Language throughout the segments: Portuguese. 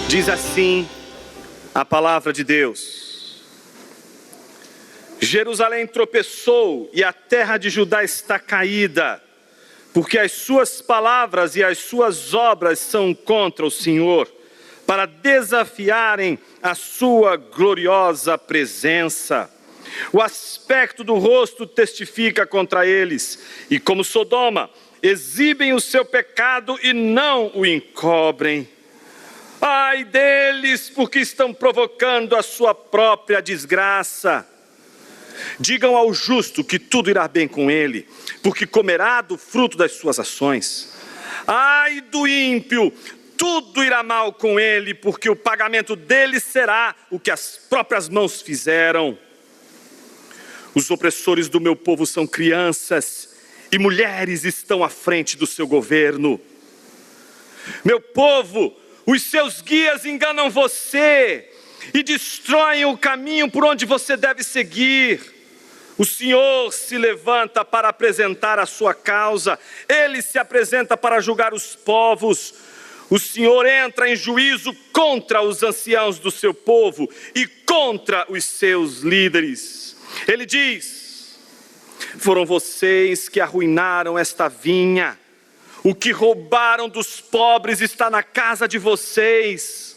Diz assim a palavra de Deus: Jerusalém tropeçou e a terra de Judá está caída, porque as suas palavras e as suas obras são contra o Senhor, para desafiarem a sua gloriosa presença. O aspecto do rosto testifica contra eles, e como Sodoma, exibem o seu pecado e não o encobrem. Ai deles, porque estão provocando a sua própria desgraça. Digam ao justo que tudo irá bem com ele, porque comerá do fruto das suas ações. Ai do ímpio, tudo irá mal com ele, porque o pagamento dele será o que as próprias mãos fizeram. Os opressores do meu povo são crianças, e mulheres estão à frente do seu governo. Meu povo, os seus guias enganam você e destroem o caminho por onde você deve seguir. O Senhor se levanta para apresentar a sua causa, Ele se apresenta para julgar os povos. O Senhor entra em juízo contra os anciãos do seu povo e contra os seus líderes. Ele diz: foram vocês que arruinaram esta vinha. O que roubaram dos pobres está na casa de vocês.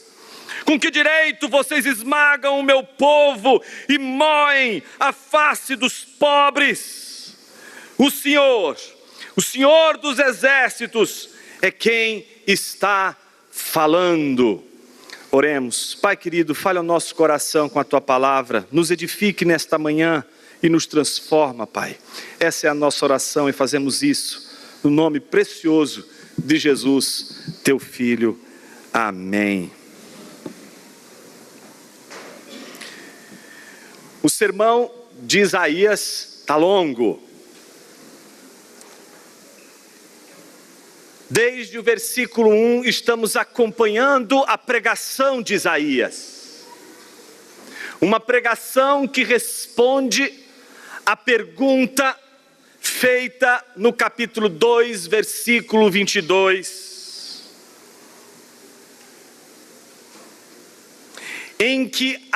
Com que direito vocês esmagam o meu povo e moem a face dos pobres? O Senhor dos exércitos, é quem está falando. Oremos. Pai querido, fale ao nosso coração com a Tua palavra. Nos edifique nesta manhã e nos transforma, Pai. Essa é a nossa oração e fazemos isso no nome precioso de Jesus, Teu Filho. Amém. O sermão de Isaías está longo. Desde o versículo 1 estamos acompanhando a pregação de Isaías. Uma pregação que responde à pergunta feita no capítulo 2, versículo 22. Em que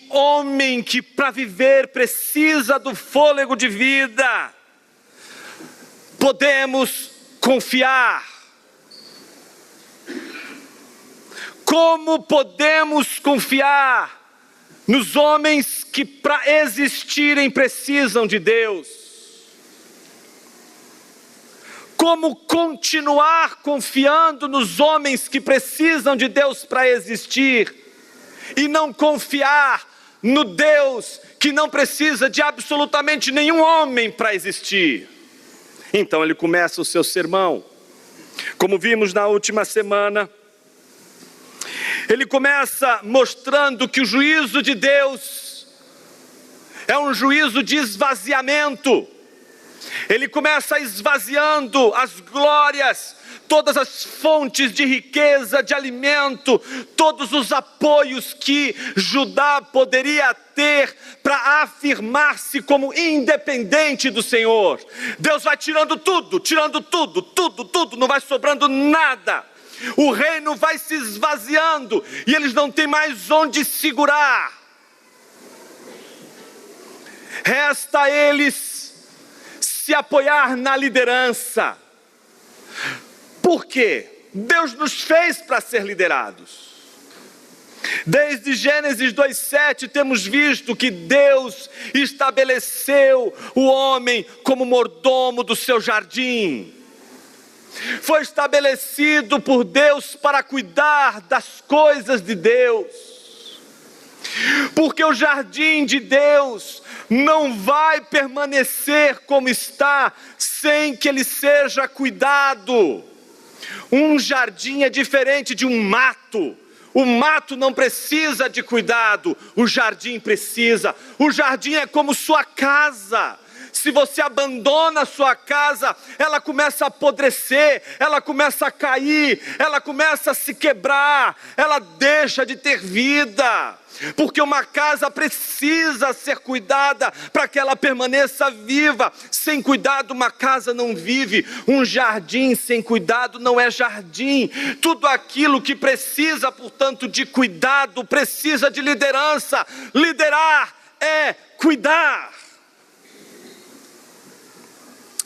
homem que para viver precisa do fôlego de vida, podemos confiar? Como podemos confiar nos homens que para existirem precisam de Deus? Como continuar confiando nos homens que precisam de Deus para existir e não confiar no Deus que não precisa de absolutamente nenhum homem para existir? Então ele começa o seu sermão, como vimos na última semana. Ele começa mostrando que o juízo de Deus é um juízo de esvaziamento. Ele começa esvaziando as glórias, todas as fontes de riqueza, de alimento, todos os apoios que Judá poderia ter para afirmar-se como independente do Senhor. Deus vai tirando tudo, não vai sobrando nada. O reino vai se esvaziando e eles não têm mais onde segurar. Resta a eles se apoiar na liderança. Por quê? Deus nos fez para ser liderados. Desde Gênesis 2:7 temos visto que Deus estabeleceu o homem como mordomo do seu jardim. Foi estabelecido por Deus para cuidar das coisas de Deus. Porque o jardim de Deus não vai permanecer como está sem que ele seja cuidado. Um jardim é diferente de um mato. O mato não precisa de cuidado, o jardim precisa. O jardim é como sua casa. Se você abandona a sua casa, ela começa a apodrecer, ela começa a cair, ela começa a se quebrar, ela deixa de ter vida. Porque uma casa precisa ser cuidada para que ela permaneça viva. Sem cuidado uma casa não vive. Um jardim sem cuidado não é jardim. Tudo aquilo que precisa, portanto, de cuidado, precisa de liderança. Liderar é cuidar.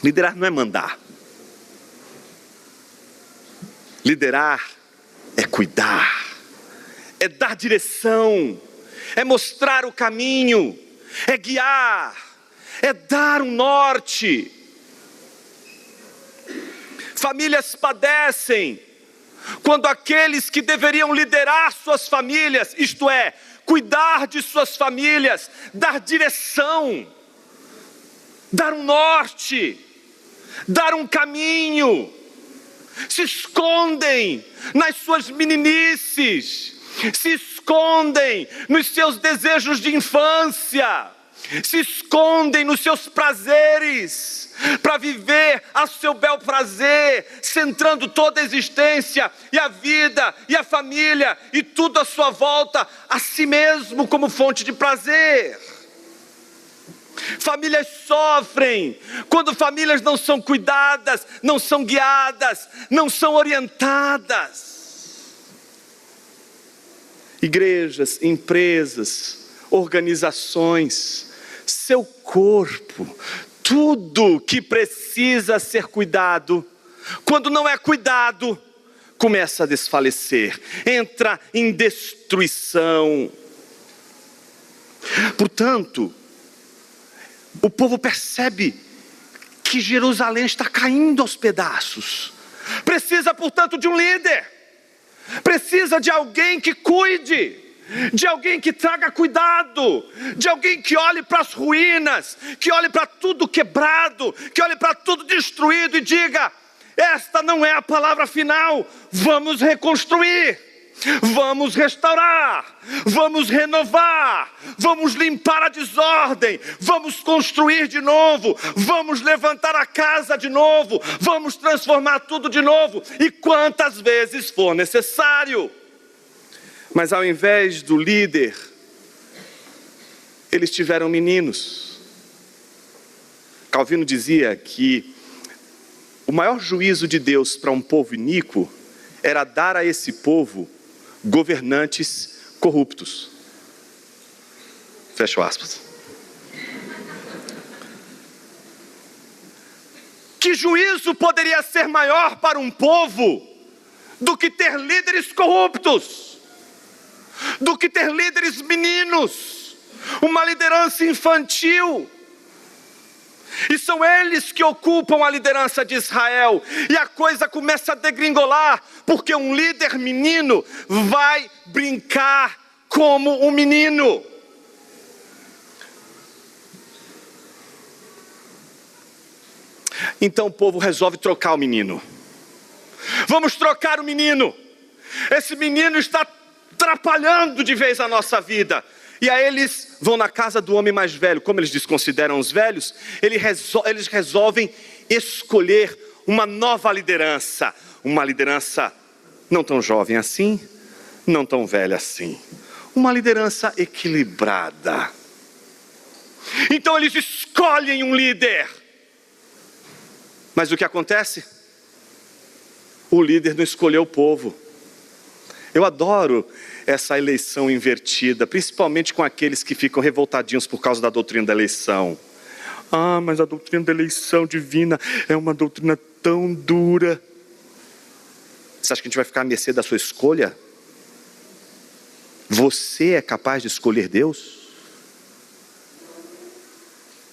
Liderar não é mandar. Liderar é cuidar. É dar direção, é mostrar o caminho, é guiar, é dar um norte. Famílias padecem quando aqueles que deveriam liderar suas famílias, isto é, cuidar de suas famílias, dar direção, dar um norte, dar um caminho, se escondem nas suas meninices, se escondem nos seus desejos de infância, se escondem nos seus prazeres, para viver a seu bel prazer, centrando toda a existência, e a vida, e a família, e tudo à sua volta, a si mesmo como fonte de prazer. Famílias sofrem quando famílias não são cuidadas, não são guiadas, não são orientadas. Igrejas, empresas, organizações, seu corpo, tudo que precisa ser cuidado, quando não é cuidado, começa a desfalecer, entra em destruição. Portanto, o povo percebe que Jerusalém está caindo aos pedaços. Precisa, portanto, de um líder. Precisa de alguém que cuide, de alguém que traga cuidado, de alguém que olhe para as ruínas, que olhe para tudo quebrado, que olhe para tudo destruído e diga: esta não é a palavra final, vamos reconstruir, vamos restaurar, vamos renovar, vamos limpar a desordem, vamos construir de novo, vamos levantar a casa de novo, vamos transformar tudo de novo, e quantas vezes for necessário. Mas ao invés do líder, eles tiveram meninos. Calvino dizia que o maior juízo de Deus para um povo iníquo era dar a esse povo governantes corruptos. Fecho aspas. Que juízo poderia ser maior para um povo do que ter líderes corruptos, do que ter líderes meninos, uma liderança infantil? E são eles que ocupam a liderança de Israel. E a coisa começa a degringolar, porque um líder menino vai brincar como um menino. Então o povo resolve trocar o menino. Vamos trocar o menino. Esse menino está atrapalhando de vez a nossa vida. E aí eles vão na casa do homem mais velho. Como eles desconsideram os velhos, eles resolvem escolher uma nova liderança. Uma liderança não tão jovem assim, não tão velha assim. Uma liderança equilibrada. Então eles escolhem um líder. Mas o que acontece? O líder não escolheu o povo. Eu adoro essa eleição invertida, principalmente com aqueles que ficam revoltadinhos por causa da doutrina da eleição. Ah, mas a doutrina da eleição divina é uma doutrina tão dura. Você acha que a gente vai ficar à mercê da sua escolha? Você é capaz de escolher Deus?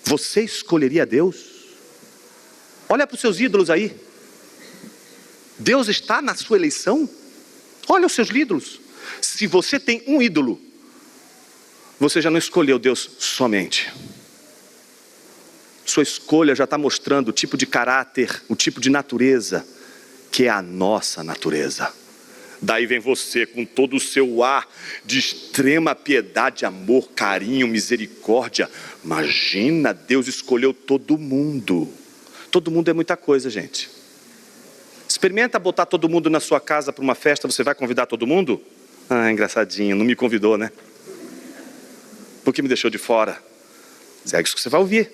Você escolheria Deus? Olha para os seus ídolos aí. Deus está na sua eleição? Olha os seus ídolos. Se você tem um ídolo, você já não escolheu Deus somente. Sua escolha já está mostrando o tipo de caráter, o tipo de natureza, que é a nossa natureza. Daí vem você com todo o seu ar de extrema piedade, amor, carinho, misericórdia. Imagina, Deus escolheu todo mundo. Todo mundo é muita coisa, gente. Experimenta botar todo mundo na sua casa para uma festa, você vai convidar todo mundo? Ah, engraçadinho, não me convidou, né? Por que me deixou de fora? É isso que você vai ouvir.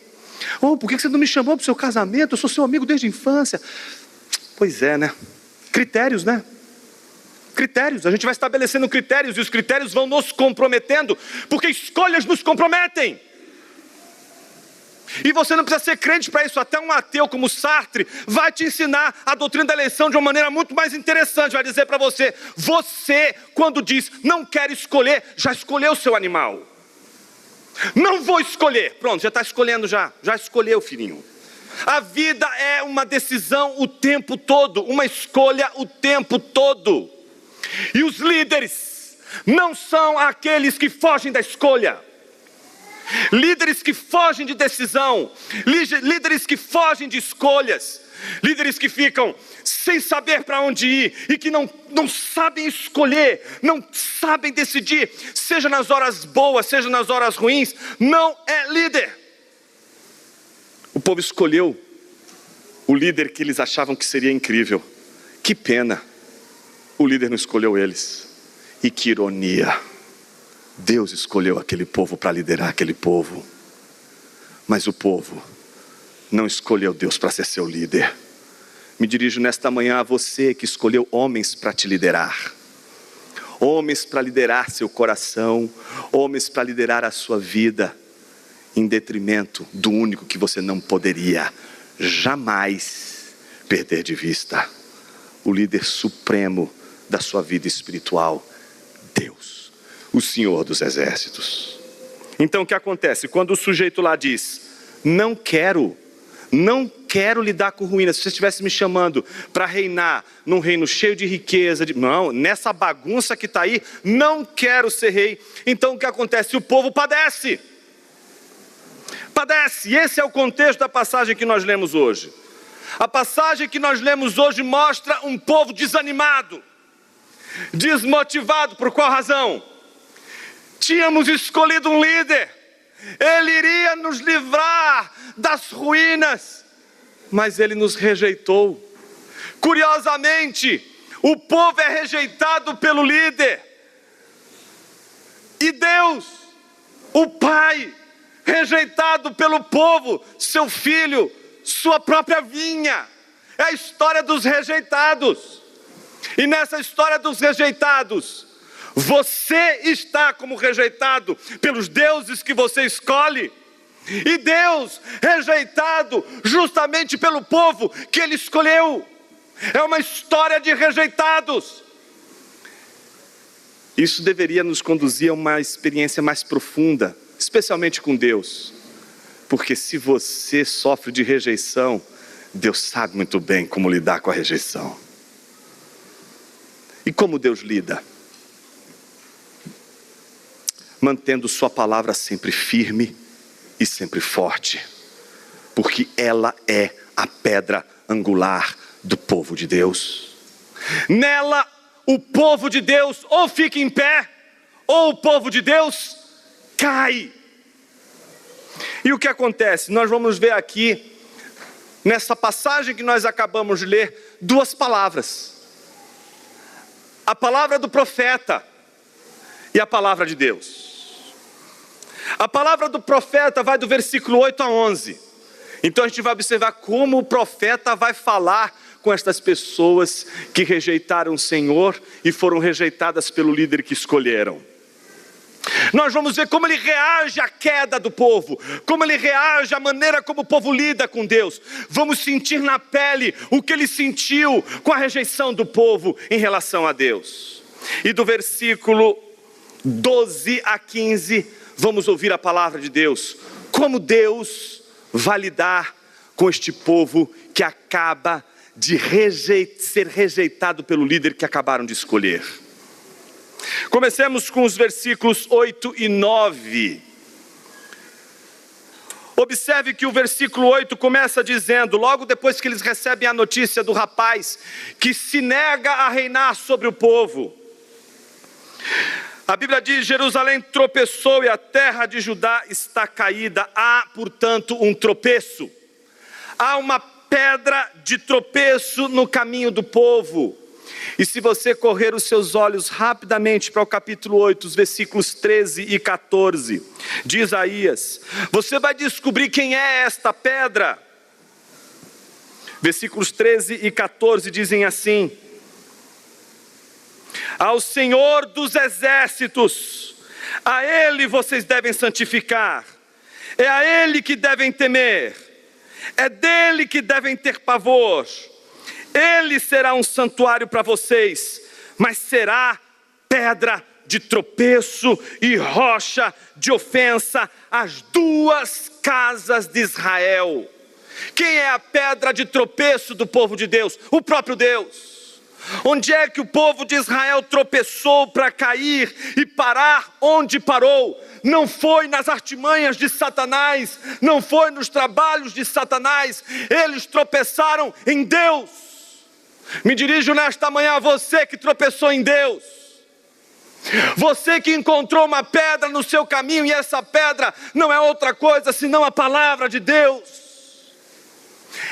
Oh, por que você não me chamou para o seu casamento? Eu sou seu amigo desde a infância. Pois é, né? Critérios, né? Critérios, a gente vai estabelecendo critérios e os critérios vão nos comprometendo, porque escolhas nos comprometem. E você não precisa ser crente para isso. Até um ateu como Sartre vai te ensinar a doutrina da eleição de uma maneira muito mais interessante. Vai dizer para você, você quando diz não quer escolher, já escolheu o seu animal. Não vou escolher, pronto, já está escolhendo já escolheu, filhinho. A vida é uma decisão o tempo todo, uma escolha o tempo todo. E os líderes não são aqueles que fogem da escolha. Líderes que fogem de decisão, líderes que fogem de escolhas, líderes que ficam sem saber para onde ir e que não sabem escolher, não sabem decidir, seja nas horas boas, seja nas horas ruins, não é líder. O povo escolheu o líder que eles achavam que seria incrível. Que pena, o líder não escolheu eles. E que ironia, Deus escolheu aquele povo para liderar aquele povo. Mas o povo não escolheu Deus para ser seu líder. Me dirijo nesta manhã a você que escolheu homens para te liderar. Homens para liderar seu coração, homens para liderar a sua vida, em detrimento do único que você não poderia jamais perder de vista. O líder supremo da sua vida espiritual, Deus, o Senhor dos exércitos. Então o que acontece? Quando o sujeito lá diz, não quero lidar com ruínas. Se você estivesse me chamando para reinar num reino cheio de riqueza, não, nessa bagunça que está aí, não quero ser rei. Então o que acontece? O povo padece. E esse é o contexto da passagem que nós lemos hoje. A passagem que nós lemos hoje mostra um povo desanimado, desmotivado. Por qual razão? Tínhamos escolhido um líder, ele iria nos livrar das ruínas, mas ele nos rejeitou. Curiosamente, o povo é rejeitado pelo líder, e Deus, o Pai, rejeitado pelo povo, seu filho, sua própria vinha. É a história dos rejeitados. E nessa história dos rejeitados, você está como rejeitado pelos deuses que você escolhe, e Deus rejeitado justamente pelo povo que Ele escolheu. É uma história de rejeitados. Isso deveria nos conduzir a uma experiência mais profunda, especialmente com Deus, porque se você sofre de rejeição, Deus sabe muito bem como lidar com a rejeição. E como Deus lida? Mantendo sua palavra sempre firme e sempre forte, porque ela é a pedra angular do povo de Deus. Nela, o povo de Deus ou fica em pé, ou o povo de Deus cai. E o que acontece? Nós vamos ver aqui, nessa passagem que nós acabamos de ler, duas palavras. A palavra do profeta e a palavra de Deus. A palavra do profeta vai do versículo 8 a 11. Então a gente vai observar como o profeta vai falar com estas pessoas que rejeitaram o Senhor e foram rejeitadas pelo líder que escolheram. Nós vamos ver como ele reage à queda do povo, como ele reage à maneira como o povo lida com Deus. Vamos sentir na pele o que ele sentiu com a rejeição do povo em relação a Deus. E do versículo 12 a 15, vamos ouvir a palavra de Deus. Como Deus vai lidar com este povo que acaba de ser rejeitado pelo líder que acabaram de escolher. Comecemos com os versículos 8 e 9. Observe que o versículo 8 começa dizendo, logo depois que eles recebem a notícia do rapaz que se nega a reinar sobre o povo. A Bíblia diz: Jerusalém tropeçou e a terra de Judá está caída. Há, portanto, um tropeço. Há uma pedra de tropeço no caminho do povo. E se você correr os seus olhos rapidamente para o capítulo 8, os versículos 13 e 14 de Isaías, você vai descobrir quem é esta pedra. Versículos 13 e 14 dizem assim: ao Senhor dos exércitos, a Ele vocês devem santificar, é a Ele que devem temer, é dele que devem ter pavor. Ele será um santuário para vocês, mas será pedra de tropeço e rocha de ofensa às duas casas de Israel. Quem é a pedra de tropeço do povo de Deus? O próprio Deus. Onde é que o povo de Israel tropeçou para cair e parar onde parou? Não foi nas artimanhas de Satanás, não foi nos trabalhos de Satanás, eles tropeçaram em Deus. Me dirijo nesta manhã a você que tropeçou em Deus. Você que encontrou uma pedra no seu caminho e essa pedra não é outra coisa senão a palavra de Deus.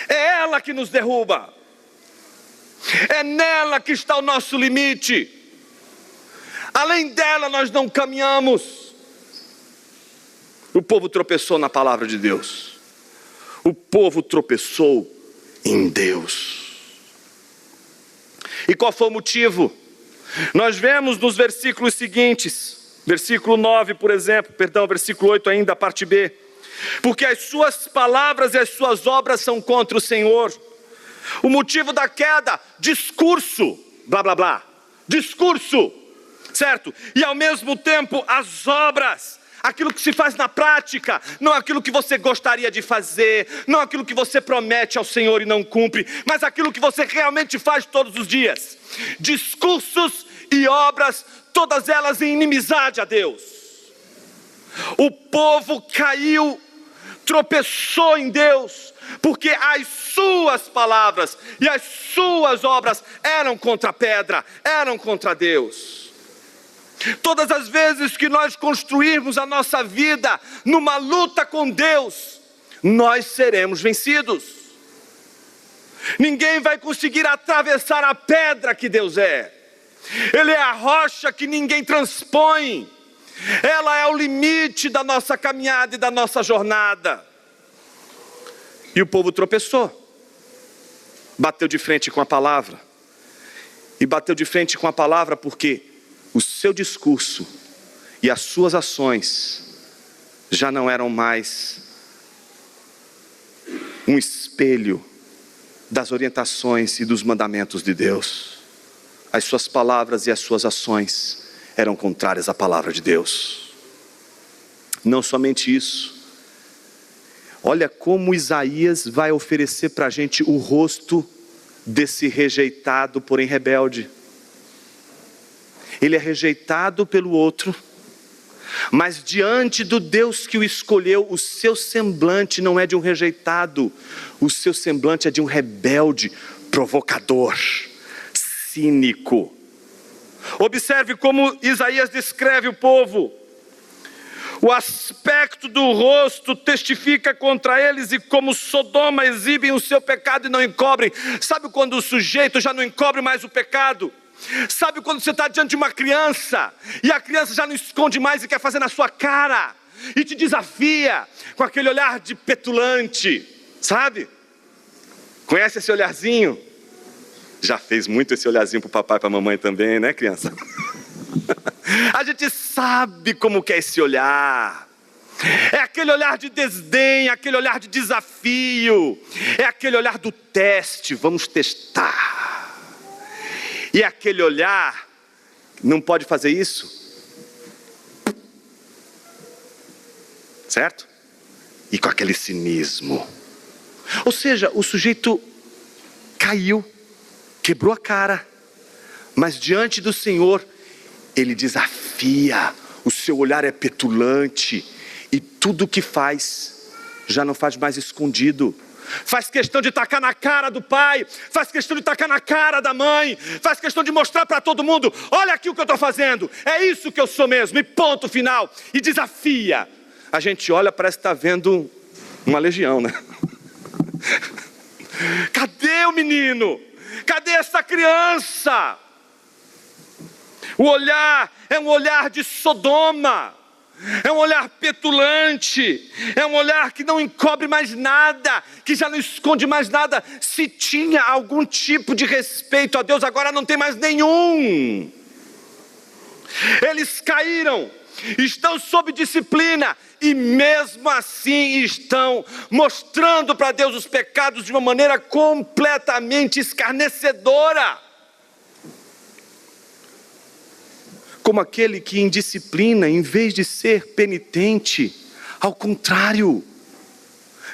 É ela que nos derruba. É nela que está o nosso limite. Além dela nós não caminhamos. O povo tropeçou na palavra de Deus. O povo tropeçou em Deus. E qual foi o motivo? Nós vemos nos versículos seguintes, versículo 9, por exemplo, versículo 8 ainda, a parte B. Porque as suas palavras e as suas obras são contra o Senhor. O motivo da queda, discurso, blá blá blá, discurso, certo? E ao mesmo tempo as obras, aquilo que se faz na prática, não aquilo que você gostaria de fazer, não aquilo que você promete ao Senhor e não cumpre, mas aquilo que você realmente faz todos os dias. Discursos e obras, todas elas em inimizade a Deus. O povo caiu, tropeçou em Deus, porque as suas palavras e as suas obras eram contra a pedra, eram contra Deus. Todas as vezes que nós construirmos a nossa vida numa luta com Deus, nós seremos vencidos. Ninguém vai conseguir atravessar a pedra que Deus é. Ele é a rocha que ninguém transpõe. Ela é o limite da nossa caminhada e da nossa jornada. E o povo tropeçou. Bateu de frente com a palavra. E bateu de frente com a palavra porque o seu discurso e as suas ações já não eram mais um espelho das orientações e dos mandamentos de Deus. As suas palavras e as suas ações eram contrárias à palavra de Deus. Não somente isso. Olha como Isaías vai oferecer para a gente o rosto desse rejeitado, porém rebelde. Ele é rejeitado pelo outro, mas diante do Deus que o escolheu, o seu semblante não é de um rejeitado, o seu semblante é de um rebelde, provocador, cínico. Observe como Isaías descreve o povo. O aspecto do rosto testifica contra eles, e como Sodoma exibem o seu pecado e não encobrem. Sabe quando o sujeito já não encobre mais o pecado? Sabe quando você está diante de uma criança e a criança já não esconde mais e quer fazer na sua cara e te desafia com aquele olhar de petulante, sabe? Conhece esse olharzinho? Já fez muito esse olharzinho para o papai e para a mamãe também, né, criança? A gente sabe como que é esse olhar. É aquele olhar de desdém, aquele olhar de desafio, é aquele olhar do teste, vamos testar. E aquele olhar, não pode fazer isso, certo? E com aquele cinismo. Ou seja, o sujeito caiu, quebrou a cara, mas diante do Senhor, ele desafia, o seu olhar é petulante, e tudo o que faz já não faz mais escondido. Faz questão de tacar na cara do pai, faz questão de tacar na cara da mãe, faz questão de mostrar para todo mundo: olha aqui o que eu estou fazendo, é isso que eu sou mesmo, e ponto final. E desafia. A gente olha, parece que está vendo uma legião, né? Cadê o menino? Cadê essa criança? O olhar é um olhar de Sodoma. É um olhar petulante, é um olhar que não encobre mais nada, que já não esconde mais nada. Se tinha algum tipo de respeito a Deus, agora não tem mais nenhum. Eles caíram, estão sob disciplina, e mesmo assim estão mostrando para Deus os pecados de uma maneira completamente escarnecedora. Como aquele que indisciplina, em vez de ser penitente, ao contrário,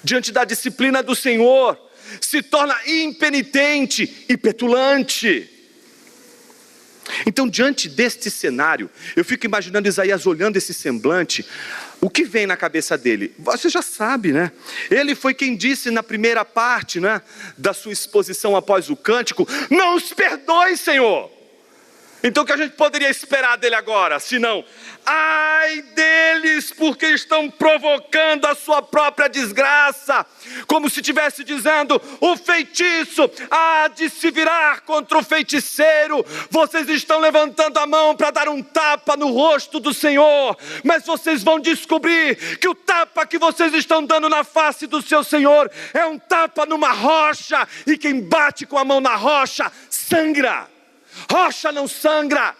diante da disciplina do Senhor, se torna impenitente e petulante. Então, diante deste cenário, eu fico imaginando Isaías olhando esse semblante. O que vem na cabeça dele? Você já sabe, né? Ele foi quem disse na primeira parte, né, da sua exposição após o cântico: não os perdoe, Senhor. Então o que a gente poderia esperar dele agora, senão: ai deles, porque estão provocando a sua própria desgraça. Como se estivesse dizendo: o feitiço há de se virar contra o feiticeiro. Vocês estão levantando a mão para dar um tapa no rosto do Senhor, mas vocês vão descobrir que o tapa que vocês estão dando na face do seu Senhor é um tapa numa rocha, e quem bate com a mão na rocha sangra. Rocha não sangra,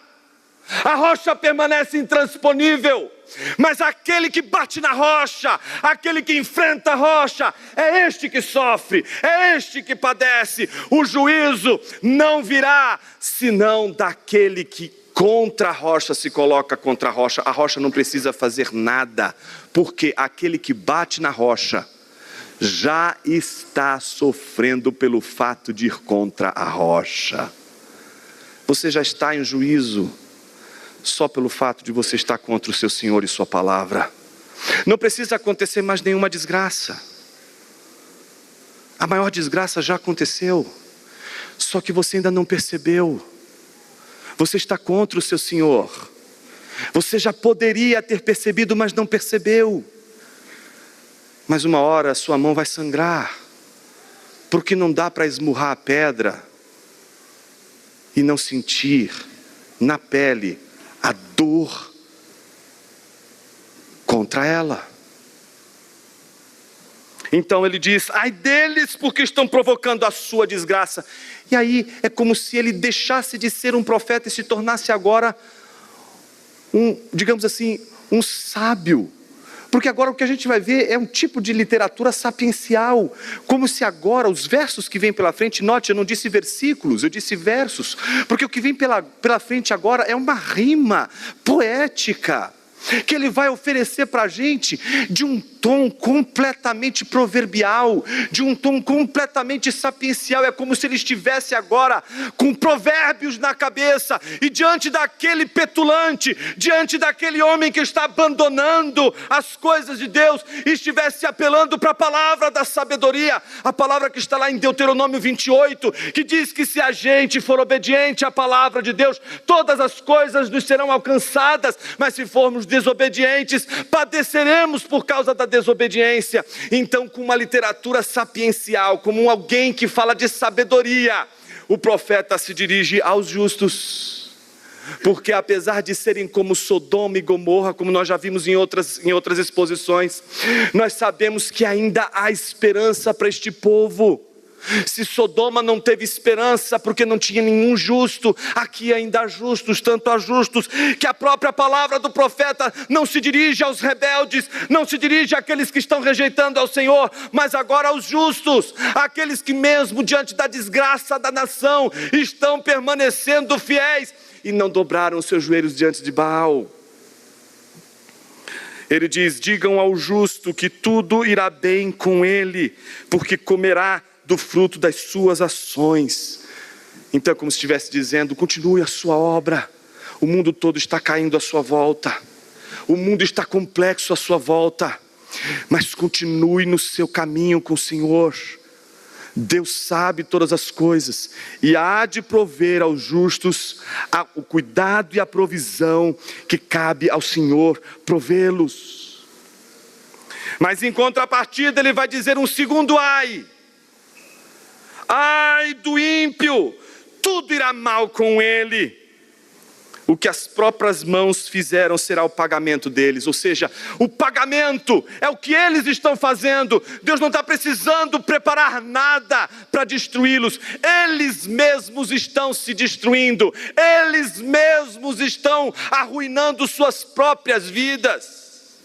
a rocha permanece intransponível, mas aquele que bate na rocha, aquele que enfrenta a rocha, é este que sofre, é este que padece. O juízo não virá senão daquele que contra a rocha se coloca contra a rocha não precisa fazer nada, porque aquele que bate na rocha já está sofrendo pelo fato de ir contra a rocha. Você já está em juízo só pelo fato de você estar contra o seu Senhor e sua palavra. Não precisa acontecer mais nenhuma desgraça. A maior desgraça já aconteceu, só que você ainda não percebeu. Você está contra o seu Senhor. Você já poderia ter percebido, mas não percebeu. Mas uma hora a sua mão vai sangrar, porque não dá para esmurrar a pedra e não sentir na pele a dor contra ela. Então ele diz: ai deles, porque estão provocando a sua desgraça. E aí é como se ele deixasse de ser um profeta e se tornasse agora digamos assim, um sábio. Porque agora o que a gente vai ver é um tipo de literatura sapiencial, como se agora os versos que vêm pela frente, note, eu não disse versículos, eu disse versos, porque o que vem pela frente agora é uma rima poética, que ele vai oferecer para a gente de um tom completamente proverbial, de um tom completamente sapiencial. É como se ele estivesse agora com provérbios na cabeça, e diante daquele petulante, diante daquele homem que está abandonando as coisas de Deus, estivesse apelando para a palavra da sabedoria, a palavra que está lá em Deuteronômio 28, que diz que se a gente for obediente à palavra de Deus, todas as coisas nos serão alcançadas, mas se formos desobedientes, padeceremos por causa da desobediência. Então, com uma literatura sapiencial, como alguém que fala de sabedoria, o profeta se dirige aos justos, porque apesar de serem como Sodoma e Gomorra, como nós já vimos em outras exposições, nós sabemos que ainda há esperança para este povo. Se Sodoma não teve esperança porque não tinha nenhum justo, aqui ainda há justos, tanto há justos que a própria palavra do profeta não se dirige aos rebeldes, não se dirige àqueles que estão rejeitando ao Senhor, mas agora aos justos, aqueles que mesmo diante da desgraça da nação estão permanecendo fiéis e não dobraram os seus joelhos diante de Baal. Ele diz: digam ao justo que tudo irá bem com ele, porque comerá do fruto das suas ações. Então é como se estivesse dizendo: continue a sua obra. O mundo todo está caindo à sua volta, o mundo está complexo à sua volta, mas continue no seu caminho com o Senhor. Deus sabe todas as coisas e há de prover aos justos o cuidado e a provisão que cabe ao Senhor provê-los. Mas em contrapartida ele vai dizer um segundo ai. Ai do ímpio, tudo irá mal com ele. O que as próprias mãos fizeram será o pagamento deles. Ou seja, o pagamento é o que eles estão fazendo. Deus não está precisando preparar nada para destruí-los. Eles mesmos estão se destruindo. Eles mesmos estão arruinando suas próprias vidas.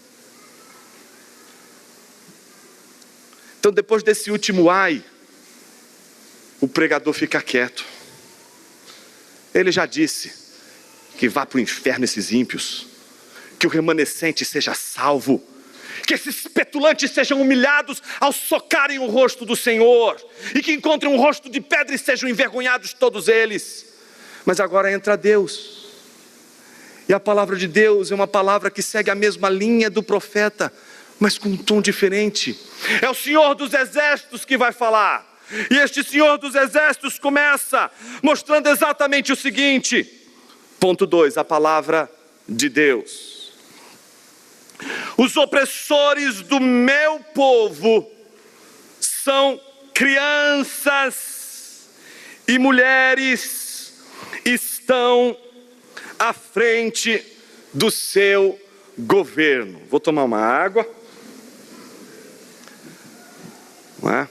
Então, depois desse último ai, o pregador fica quieto. Ele já disse que vá para o inferno esses ímpios, que o remanescente seja salvo, que esses petulantes sejam humilhados ao socarem o rosto do Senhor, e que encontrem um rosto de pedra e sejam envergonhados todos eles. Mas agora entra Deus, e a palavra de Deus é uma palavra que segue a mesma linha do profeta, mas com um tom diferente. É o Senhor dos Exércitos que vai falar, e este Senhor dos Exércitos começa mostrando exatamente o seguinte. Ponto 2, a palavra de Deus. Os opressores do meu povo são crianças e mulheres, estão à frente do seu governo. Vou tomar uma água. Não é?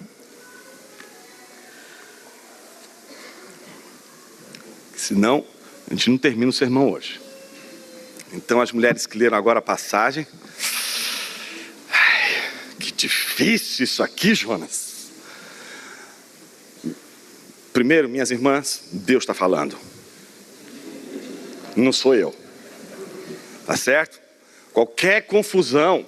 Senão a gente não termina o sermão hoje. Então as mulheres que leram agora a passagem, que difícil isso aqui, Jonas. Primeiro, minhas irmãs, Deus está falando, não sou eu, tá certo? Qualquer confusão,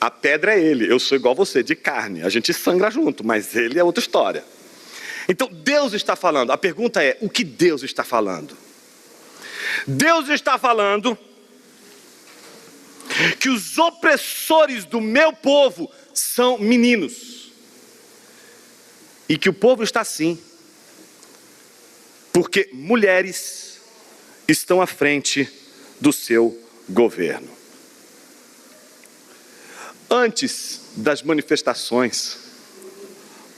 a pedra é ele. Eu sou igual você, de carne, a gente sangra junto, mas ele é outra história. Então Deus está falando. A pergunta é, o que Deus está falando? Deus está falando que os opressores do meu povo são meninos, e que o povo está assim porque mulheres estão à frente do seu governo. Antes das manifestações,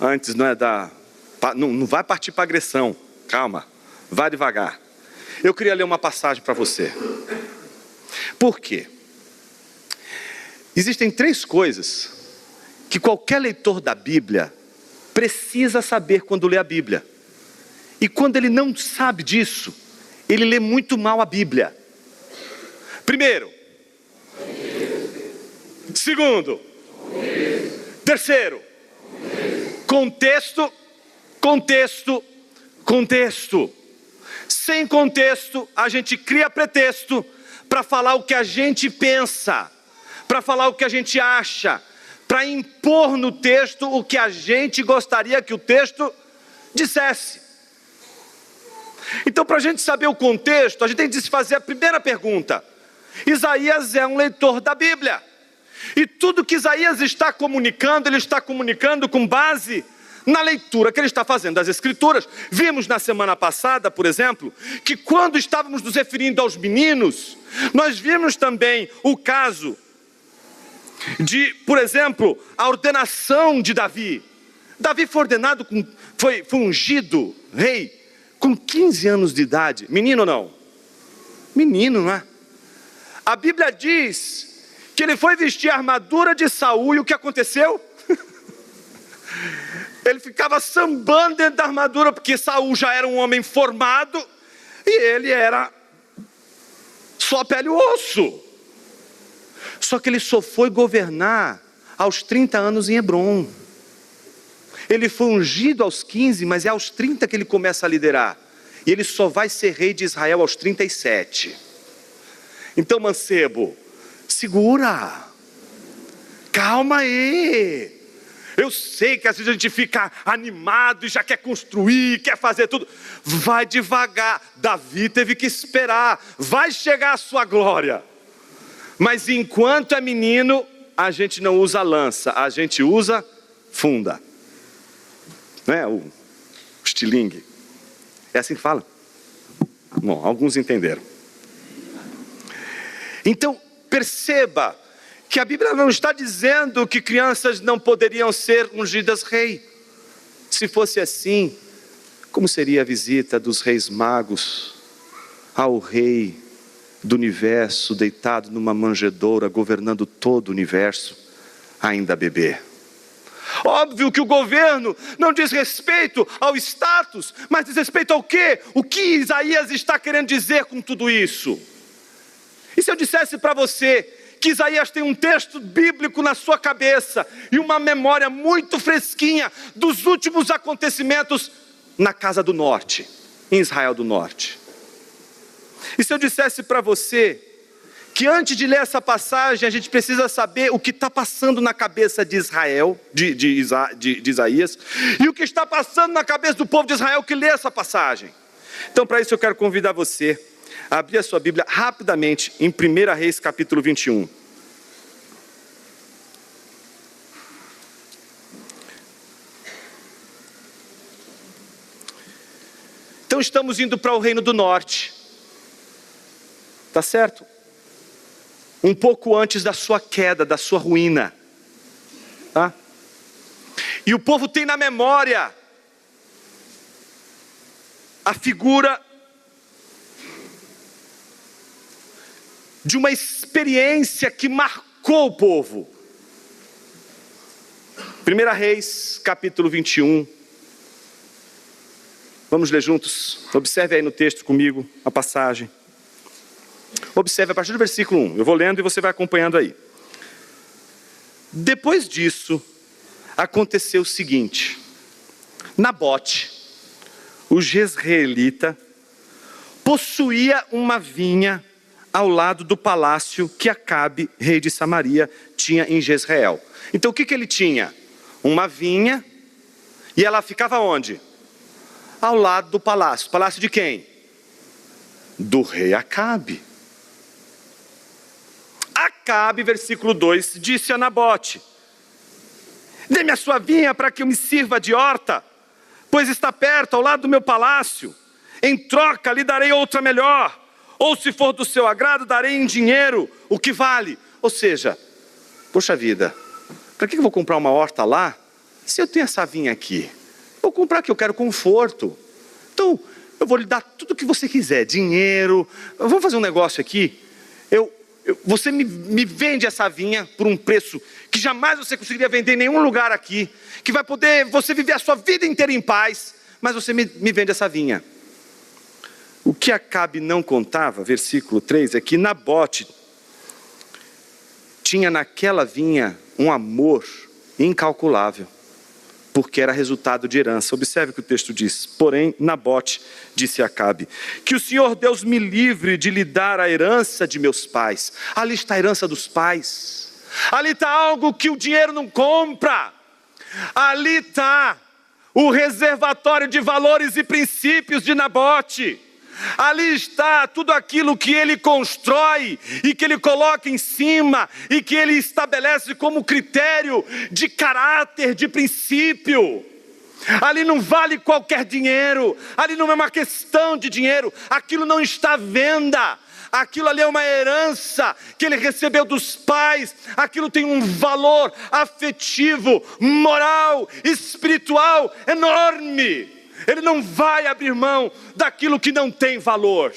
antes não vai partir para agressão, calma, vá devagar. Eu queria ler uma passagem para você. Por quê? Existem 3 coisas que qualquer leitor da Bíblia precisa saber quando lê a Bíblia. E quando ele não sabe disso, ele lê muito mal a Bíblia. Primeiro. Segundo. Terceiro. Contexto. Sem contexto, a gente cria pretexto para falar o que a gente pensa, para falar o que a gente acha, para impor no texto o que a gente gostaria que o texto dissesse. Então, para a gente saber o contexto, a gente tem de se fazer a primeira pergunta. Isaías é um leitor da Bíblia, e tudo que Isaías está comunicando, ele está comunicando com base na leitura que ele está fazendo das Escrituras. Vimos na semana passada, por exemplo, que quando estávamos nos referindo aos meninos, nós vimos também o caso de, por exemplo, a ordenação de Davi. Davi foi ordenado, foi ungido rei com 15 anos de idade. Menino ou não? Menino, não é? A Bíblia diz que ele foi vestir a armadura de Saul, e o que aconteceu? Ele ficava sambando dentro da armadura, porque Saul já era um homem formado, e ele era só pele e osso. Só que ele só foi governar aos 30 anos em Hebrom. Ele foi ungido aos 15, mas é aos 30 que ele começa a liderar. E ele só vai ser rei de Israel aos 37. Então, mancebo, segura. Calma aí. Eu sei que às vezes a gente fica animado e já quer construir, quer fazer tudo. Vai devagar. Davi teve que esperar. Vai chegar a sua glória. Mas enquanto é menino, a gente não usa lança, a gente usa funda. Não é o estilingue? É assim que fala? Bom, alguns entenderam. Então, perceba que a Bíblia não está dizendo que crianças não poderiam ser ungidas rei. Se fosse assim, como seria a visita dos reis magos ao rei do universo, deitado numa manjedoura, governando todo o universo, ainda bebê? Óbvio que o governo não diz respeito ao status, mas diz respeito ao quê? O que Isaías está querendo dizer com tudo isso? E se eu dissesse para você que Isaías tem um texto bíblico na sua cabeça e uma memória muito fresquinha dos últimos acontecimentos na Casa do Norte, em Israel do Norte? E se eu dissesse para você que antes de ler essa passagem a gente precisa saber o que está passando na cabeça de Israel, de Isaías, e o que está passando na cabeça do povo de Israel que lê essa passagem? Então, para isso eu quero convidar você a abrir a sua Bíblia rapidamente em 1 Reis capítulo 21. Então estamos indo para o Reino do Norte, tá certo? Um pouco antes da sua queda, da sua ruína, tá? E o povo tem na memória a figura de uma experiência que marcou o povo. 1 Reis, capítulo 21. Vamos ler juntos? Observe aí no texto comigo a passagem. Observe a partir do versículo 1. Eu vou lendo e você vai acompanhando aí. Depois disso, aconteceu o seguinte. Nabote, o jezreelita, possuía uma vinha ao lado do palácio que Acabe, rei de Samaria, tinha em Jezreel. Então o que ele tinha? Uma vinha, e ela ficava onde? Ao lado do palácio. Palácio de quem? Do rei Acabe. Acabe, versículo 2, disse a Nabote: dê-me a sua vinha para que eu me sirva de horta, pois está perto, ao lado do meu palácio. Em troca lhe darei outra melhor, ou se for do seu agrado, darei em dinheiro o que vale. Ou seja, poxa vida, para que eu vou comprar uma horta lá, se eu tenho essa vinha aqui? Vou comprar que eu quero conforto. Então, eu vou lhe dar tudo o que você quiser, dinheiro. Vamos fazer um negócio aqui. Você me vende essa vinha por um preço que jamais você conseguiria vender em nenhum lugar aqui, que vai poder você viver a sua vida inteira em paz, mas você me vende essa vinha. O que Acabe não contava, versículo 3, é que Nabote tinha naquela vinha um amor incalculável, porque era resultado de herança. Observe o que o texto diz. Porém, Nabote disse a Acabe: que o Senhor Deus me livre de lhe dar a herança de meus pais. Ali está a herança dos pais. Ali está algo que o dinheiro não compra. Ali está o reservatório de valores e princípios de Nabote. Ali está tudo aquilo que ele constrói e que ele coloca em cima e que ele estabelece como critério de caráter, de princípio. Ali não vale qualquer dinheiro, ali não é uma questão de dinheiro, aquilo não está à venda. Aquilo ali é uma herança que ele recebeu dos pais. Aquilo tem um valor afetivo, moral, espiritual enorme. Ele não vai abrir mão daquilo que não tem valor.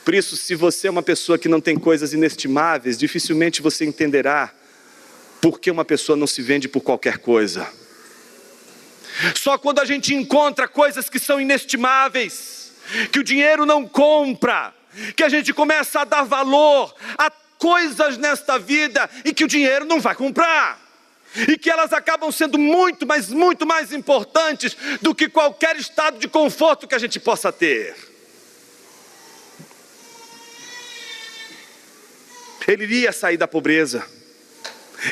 Por isso, se você é uma pessoa que não tem coisas inestimáveis, dificilmente você entenderá por que uma pessoa não se vende por qualquer coisa. Só quando a gente encontra coisas que são inestimáveis, que o dinheiro não compra, que a gente começa a dar valor a coisas nesta vida e que o dinheiro não vai comprar. E que elas acabam sendo muito, mas muito mais importantes do que qualquer estado de conforto que a gente possa ter. Ele iria sair da pobreza.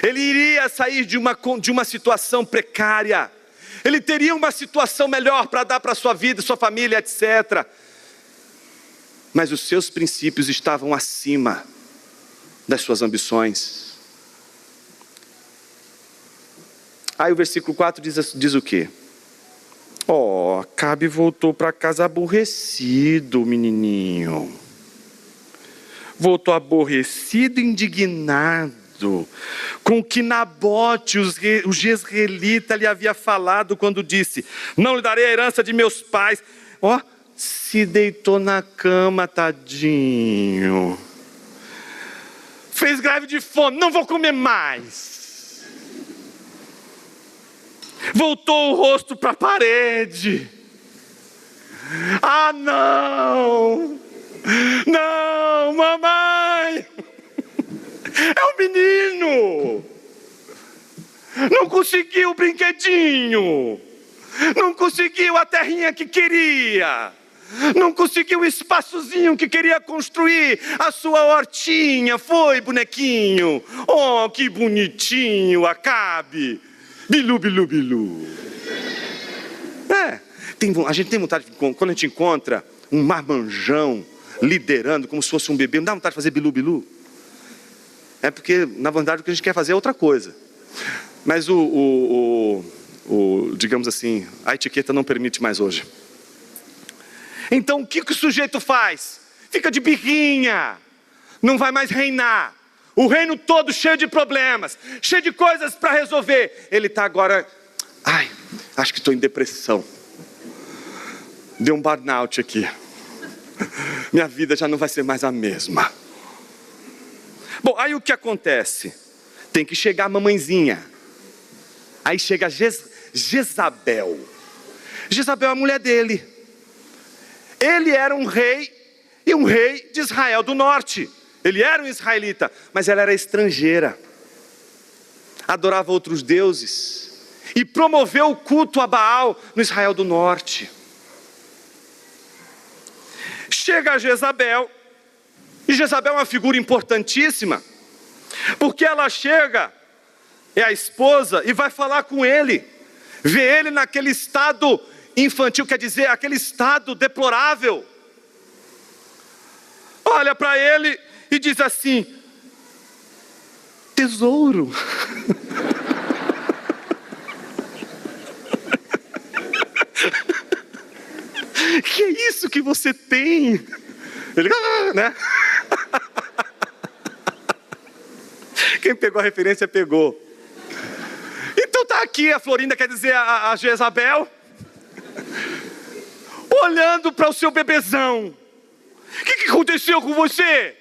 Ele iria sair de uma situação precária. Ele teria uma situação melhor para dar para a sua vida, sua família, etc. Mas os seus princípios estavam acima das suas ambições. Aí o versículo 4 diz o quê? Acabe voltou para casa aborrecido, menininho. Voltou aborrecido, indignado com o que Nabote, o jezreelita, lhe havia falado quando disse: não lhe darei a herança de meus pais. Se deitou na cama, tadinho. Fez greve de fome, não vou comer mais. Voltou o rosto para a parede. Não! Não, mamãe! É o menino! Não conseguiu o brinquedinho! Não conseguiu a terrinha que queria! Não conseguiu o espaçozinho que queria construir a sua hortinha! Foi, bonequinho! Que bonitinho, Acabe! Bilu, bilu, bilu! A gente tem vontade, quando a gente encontra um marmanjão liderando como se fosse um bebê, não dá vontade de fazer bilu, bilu? É porque, na verdade, o que a gente quer fazer é outra coisa. Mas digamos assim, a etiqueta não permite mais hoje. Então, o que o sujeito faz? Fica de birrinha, não vai mais reinar. O reino todo cheio de problemas, cheio de coisas para resolver. Ele está agora, acho que estou em depressão. Deu um burnout aqui. Minha vida já não vai ser mais a mesma. Bom, aí o que acontece? Tem que chegar a mamãezinha. Aí chega Jezabel. Jezabel é a mulher dele. Ele era um rei, e um rei de Israel do norte. Ele era um israelita, mas ela era estrangeira. Adorava outros deuses. E promoveu o culto a Baal no Israel do norte. Chega a Jezabel, e Jezabel é uma figura importantíssima, porque ela chega, é a esposa, e vai falar com ele, vê ele naquele estado infantil, quer dizer, aquele estado deplorável, olha para ele e diz assim: tesouro. Que é isso que você tem? Ele, né? Quem pegou a referência pegou. Então tá aqui a Florinda, quer dizer a Jezabel, olhando para o seu bebezão. O que aconteceu com você?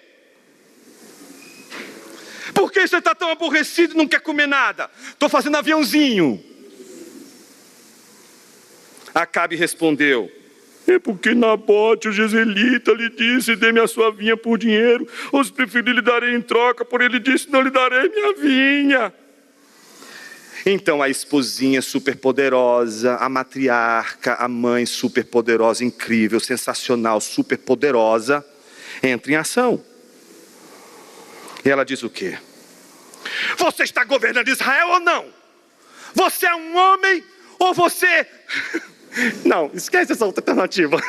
Por que você está tão aborrecido e não quer comer nada? Estou fazendo aviãozinho. Acabe respondeu: é porque Nabote, o jezreelita, lhe disse: dê-me a sua vinha por dinheiro, ou se preferir lhe darei em troca, porém ele disse: não lhe darei minha vinha. Então a esposinha superpoderosa, a matriarca, a mãe superpoderosa, incrível, sensacional, superpoderosa, entra em ação. E ela diz o quê? Você está governando Israel ou não? Você é um homem ou você... Não, esquece essa outra alternativa.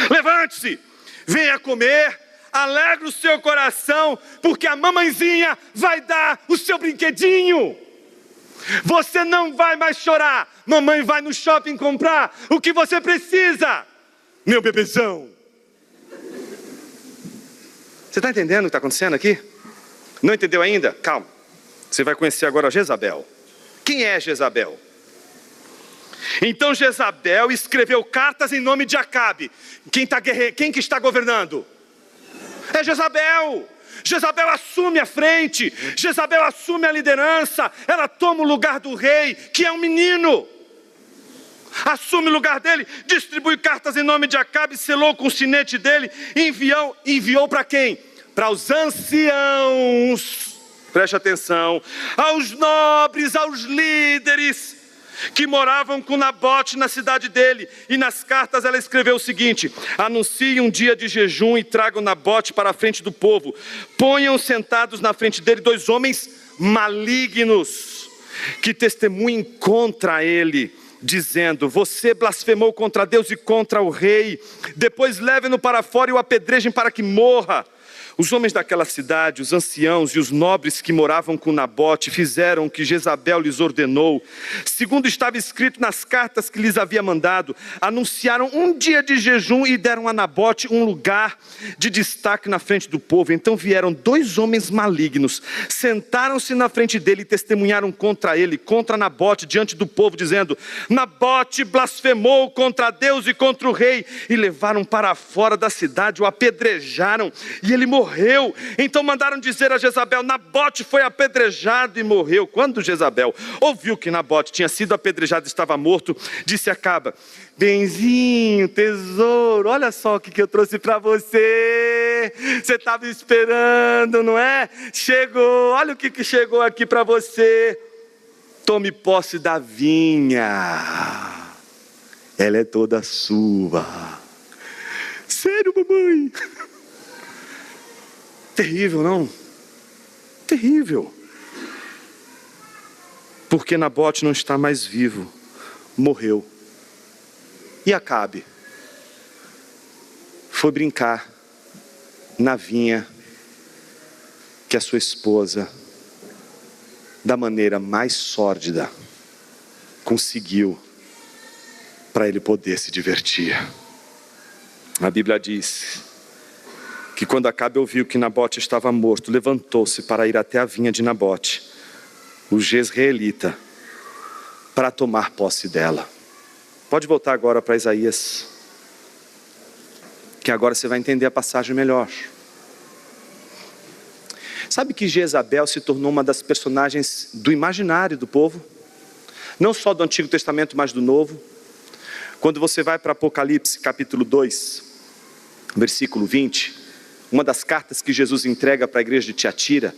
Levante-se, venha comer, alegre o seu coração, porque a mamãezinha vai dar o seu brinquedinho. Você não vai mais chorar, mamãe vai no shopping comprar o que você precisa, meu bebezão. Você está entendendo o que está acontecendo aqui? Não entendeu ainda? Calma, você vai conhecer agora a Jezabel. Quem é Jezabel? Então Jezabel escreveu cartas em nome de Acabe. Quem que está governando? É Jezabel. Jezabel assume a frente, Jezabel assume a liderança, ela toma o lugar do rei, que é um menino. Assume o lugar dele, distribui cartas em nome de Acabe, selou com o sinete dele, enviou para quem? Para os anciãos, preste atenção, aos nobres, aos líderes, que moravam com Nabote na cidade dele. E nas cartas ela escreveu o seguinte: anunciem um dia de jejum e tragam Nabote para a frente do povo. Ponham sentados na frente dele 2 homens malignos, que testemunhem contra ele, dizendo: você blasfemou contra Deus e contra o rei. Depois levem-no para fora e o apedrejem para que morra. Os homens daquela cidade, os anciãos e os nobres que moravam com Nabote, fizeram o que Jezabel lhes ordenou. Segundo estava escrito nas cartas que lhes havia mandado, anunciaram um dia de jejum e deram a Nabote um lugar de destaque na frente do povo. Então vieram 2 homens malignos, sentaram-se na frente dele e testemunharam contra ele, contra Nabote, diante do povo, dizendo: Nabote blasfemou contra Deus e contra o rei. E levaram para fora da cidade, o apedrejaram e ele morreu. Então mandaram dizer a Jezabel: Nabote foi apedrejado e morreu. Quando Jezabel ouviu que Nabote tinha sido apedrejado e estava morto, disse a Acabe: benzinho, tesouro, olha só o que eu trouxe para você. Você estava esperando, não é? Chegou, olha o que chegou aqui para você. Tome posse da vinha, ela é toda sua. Sério, mamãe? Terrível, não? Terrível. Porque Nabote não está mais vivo, morreu. E Acabe foi brincar na vinha que a sua esposa, da maneira mais sórdida, conseguiu para ele poder se divertir. A Bíblia diz que quando Acabe ouviu que Nabote estava morto, levantou-se para ir até a vinha de Nabote, o jezreelita, para tomar posse dela. Pode voltar agora para Isaías, que agora você vai entender a passagem melhor. Sabe que Jezabel se tornou uma das personagens do imaginário do povo? Não só do Antigo Testamento, mas do Novo. Quando você vai para Apocalipse capítulo 2, versículo 20, uma das cartas que Jesus entrega para a igreja de Tiatira,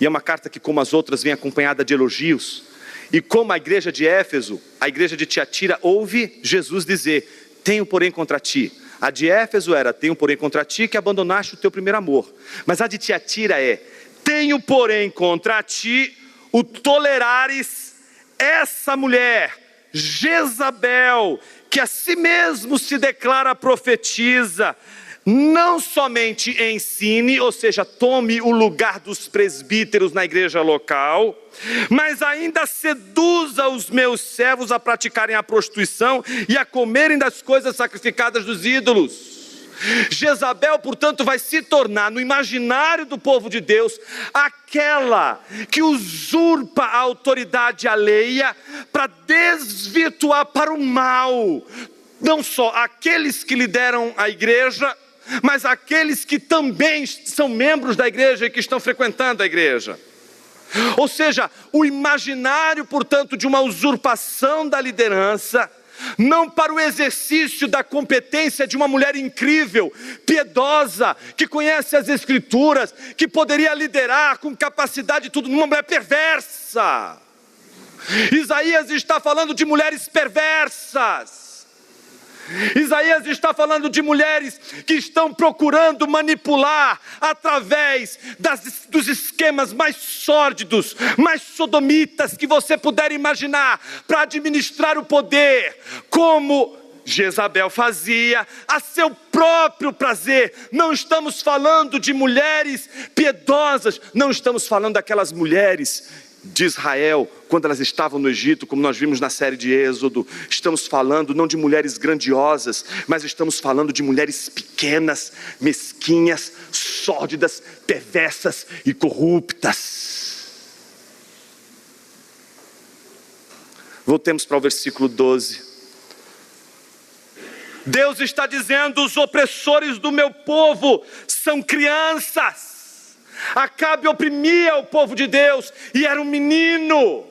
e é uma carta que, como as outras, vem acompanhada de elogios. E como a igreja de Éfeso, a igreja de Tiatira ouve Jesus dizer: tenho porém contra ti. A de Éfeso era: tenho porém contra ti que abandonaste o teu primeiro amor. Mas a de Tiatira é: tenho porém contra ti o tolerares essa mulher, Jezabel, que a si mesmo se declara profetiza. Não somente ensine, ou seja, tome o lugar dos presbíteros na igreja local, mas ainda seduza os meus servos a praticarem a prostituição e a comerem das coisas sacrificadas dos ídolos. Jezabel, portanto, vai se tornar no imaginário do povo de Deus aquela que usurpa a autoridade alheia para desvirtuar para o mal, não só aqueles que lideram a igreja, mas aqueles que também são membros da igreja e que estão frequentando a igreja. Ou seja, o imaginário, portanto, de uma usurpação da liderança, não para o exercício da competência de uma mulher incrível, piedosa, que conhece as escrituras, que poderia liderar com capacidade e tudo, numa mulher perversa. Isaías está falando de mulheres perversas. Isaías está falando de mulheres que estão procurando manipular através dos esquemas mais sórdidos, mais sodomitas que você puder imaginar, para administrar o poder, como Jezabel fazia, a seu próprio prazer. Não estamos falando de mulheres piedosas, não estamos falando daquelas mulheres de Israel, quando elas estavam no Egito, como nós vimos na série de Êxodo. Estamos falando não de mulheres grandiosas, mas estamos falando de mulheres pequenas, mesquinhas, sórdidas, perversas e corruptas. Voltemos para o versículo 12. Deus está dizendo: os opressores do meu povo são crianças. Acabe oprimia o povo de Deus e era um menino.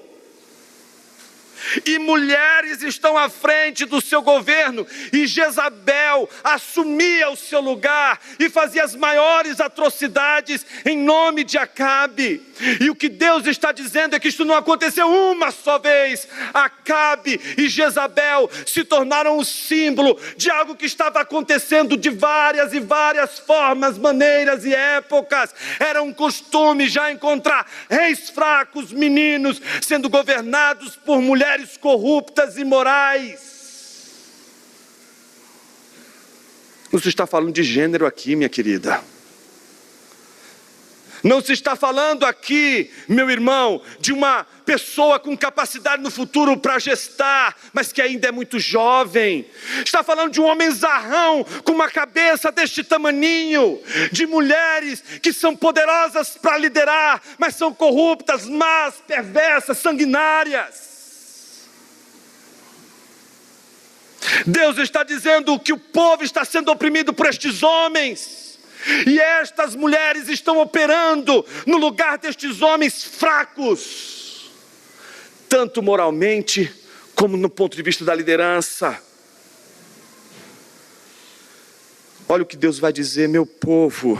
E mulheres estão à frente do seu governo, e Jezabel assumia o seu lugar e fazia as maiores atrocidades em nome de Acabe. E o que Deus está dizendo é que isso não aconteceu uma só vez. Acabe e Jezabel se tornaram o símbolo de algo que estava acontecendo de várias e várias formas, maneiras e épocas. Era um costume já encontrar reis fracos, meninos, sendo governados por mulheres corruptas e imorais. Não se está falando de gênero aqui, minha querida. Não se está falando aqui, meu irmão, de uma pessoa com capacidade no futuro para gestar, mas que ainda é muito jovem. Está falando de um homem zarrão, com uma cabeça deste tamaninho, de mulheres que são poderosas para liderar, mas são corruptas, más, perversas, sanguinárias. Deus está dizendo que o povo está sendo oprimido por estes homens. E estas mulheres estão operando no lugar destes homens fracos, tanto moralmente como no ponto de vista da liderança. Olha o que Deus vai dizer: meu povo,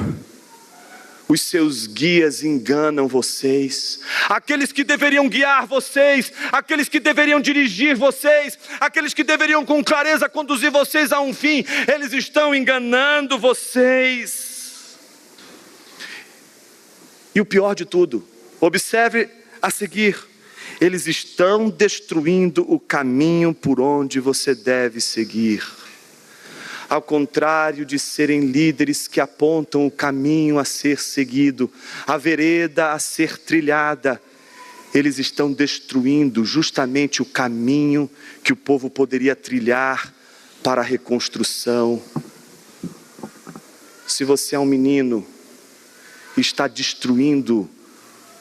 os seus guias enganam vocês. Aqueles que deveriam guiar vocês, aqueles que deveriam dirigir vocês, aqueles que deveriam com clareza conduzir vocês a um fim, eles estão enganando vocês. E o pior de tudo, observe a seguir: eles estão destruindo o caminho por onde você deve seguir. Ao contrário de serem líderes que apontam o caminho a ser seguido, a vereda a ser trilhada, eles estão destruindo justamente o caminho que o povo poderia trilhar para a reconstrução. Se você é um menino, está destruindo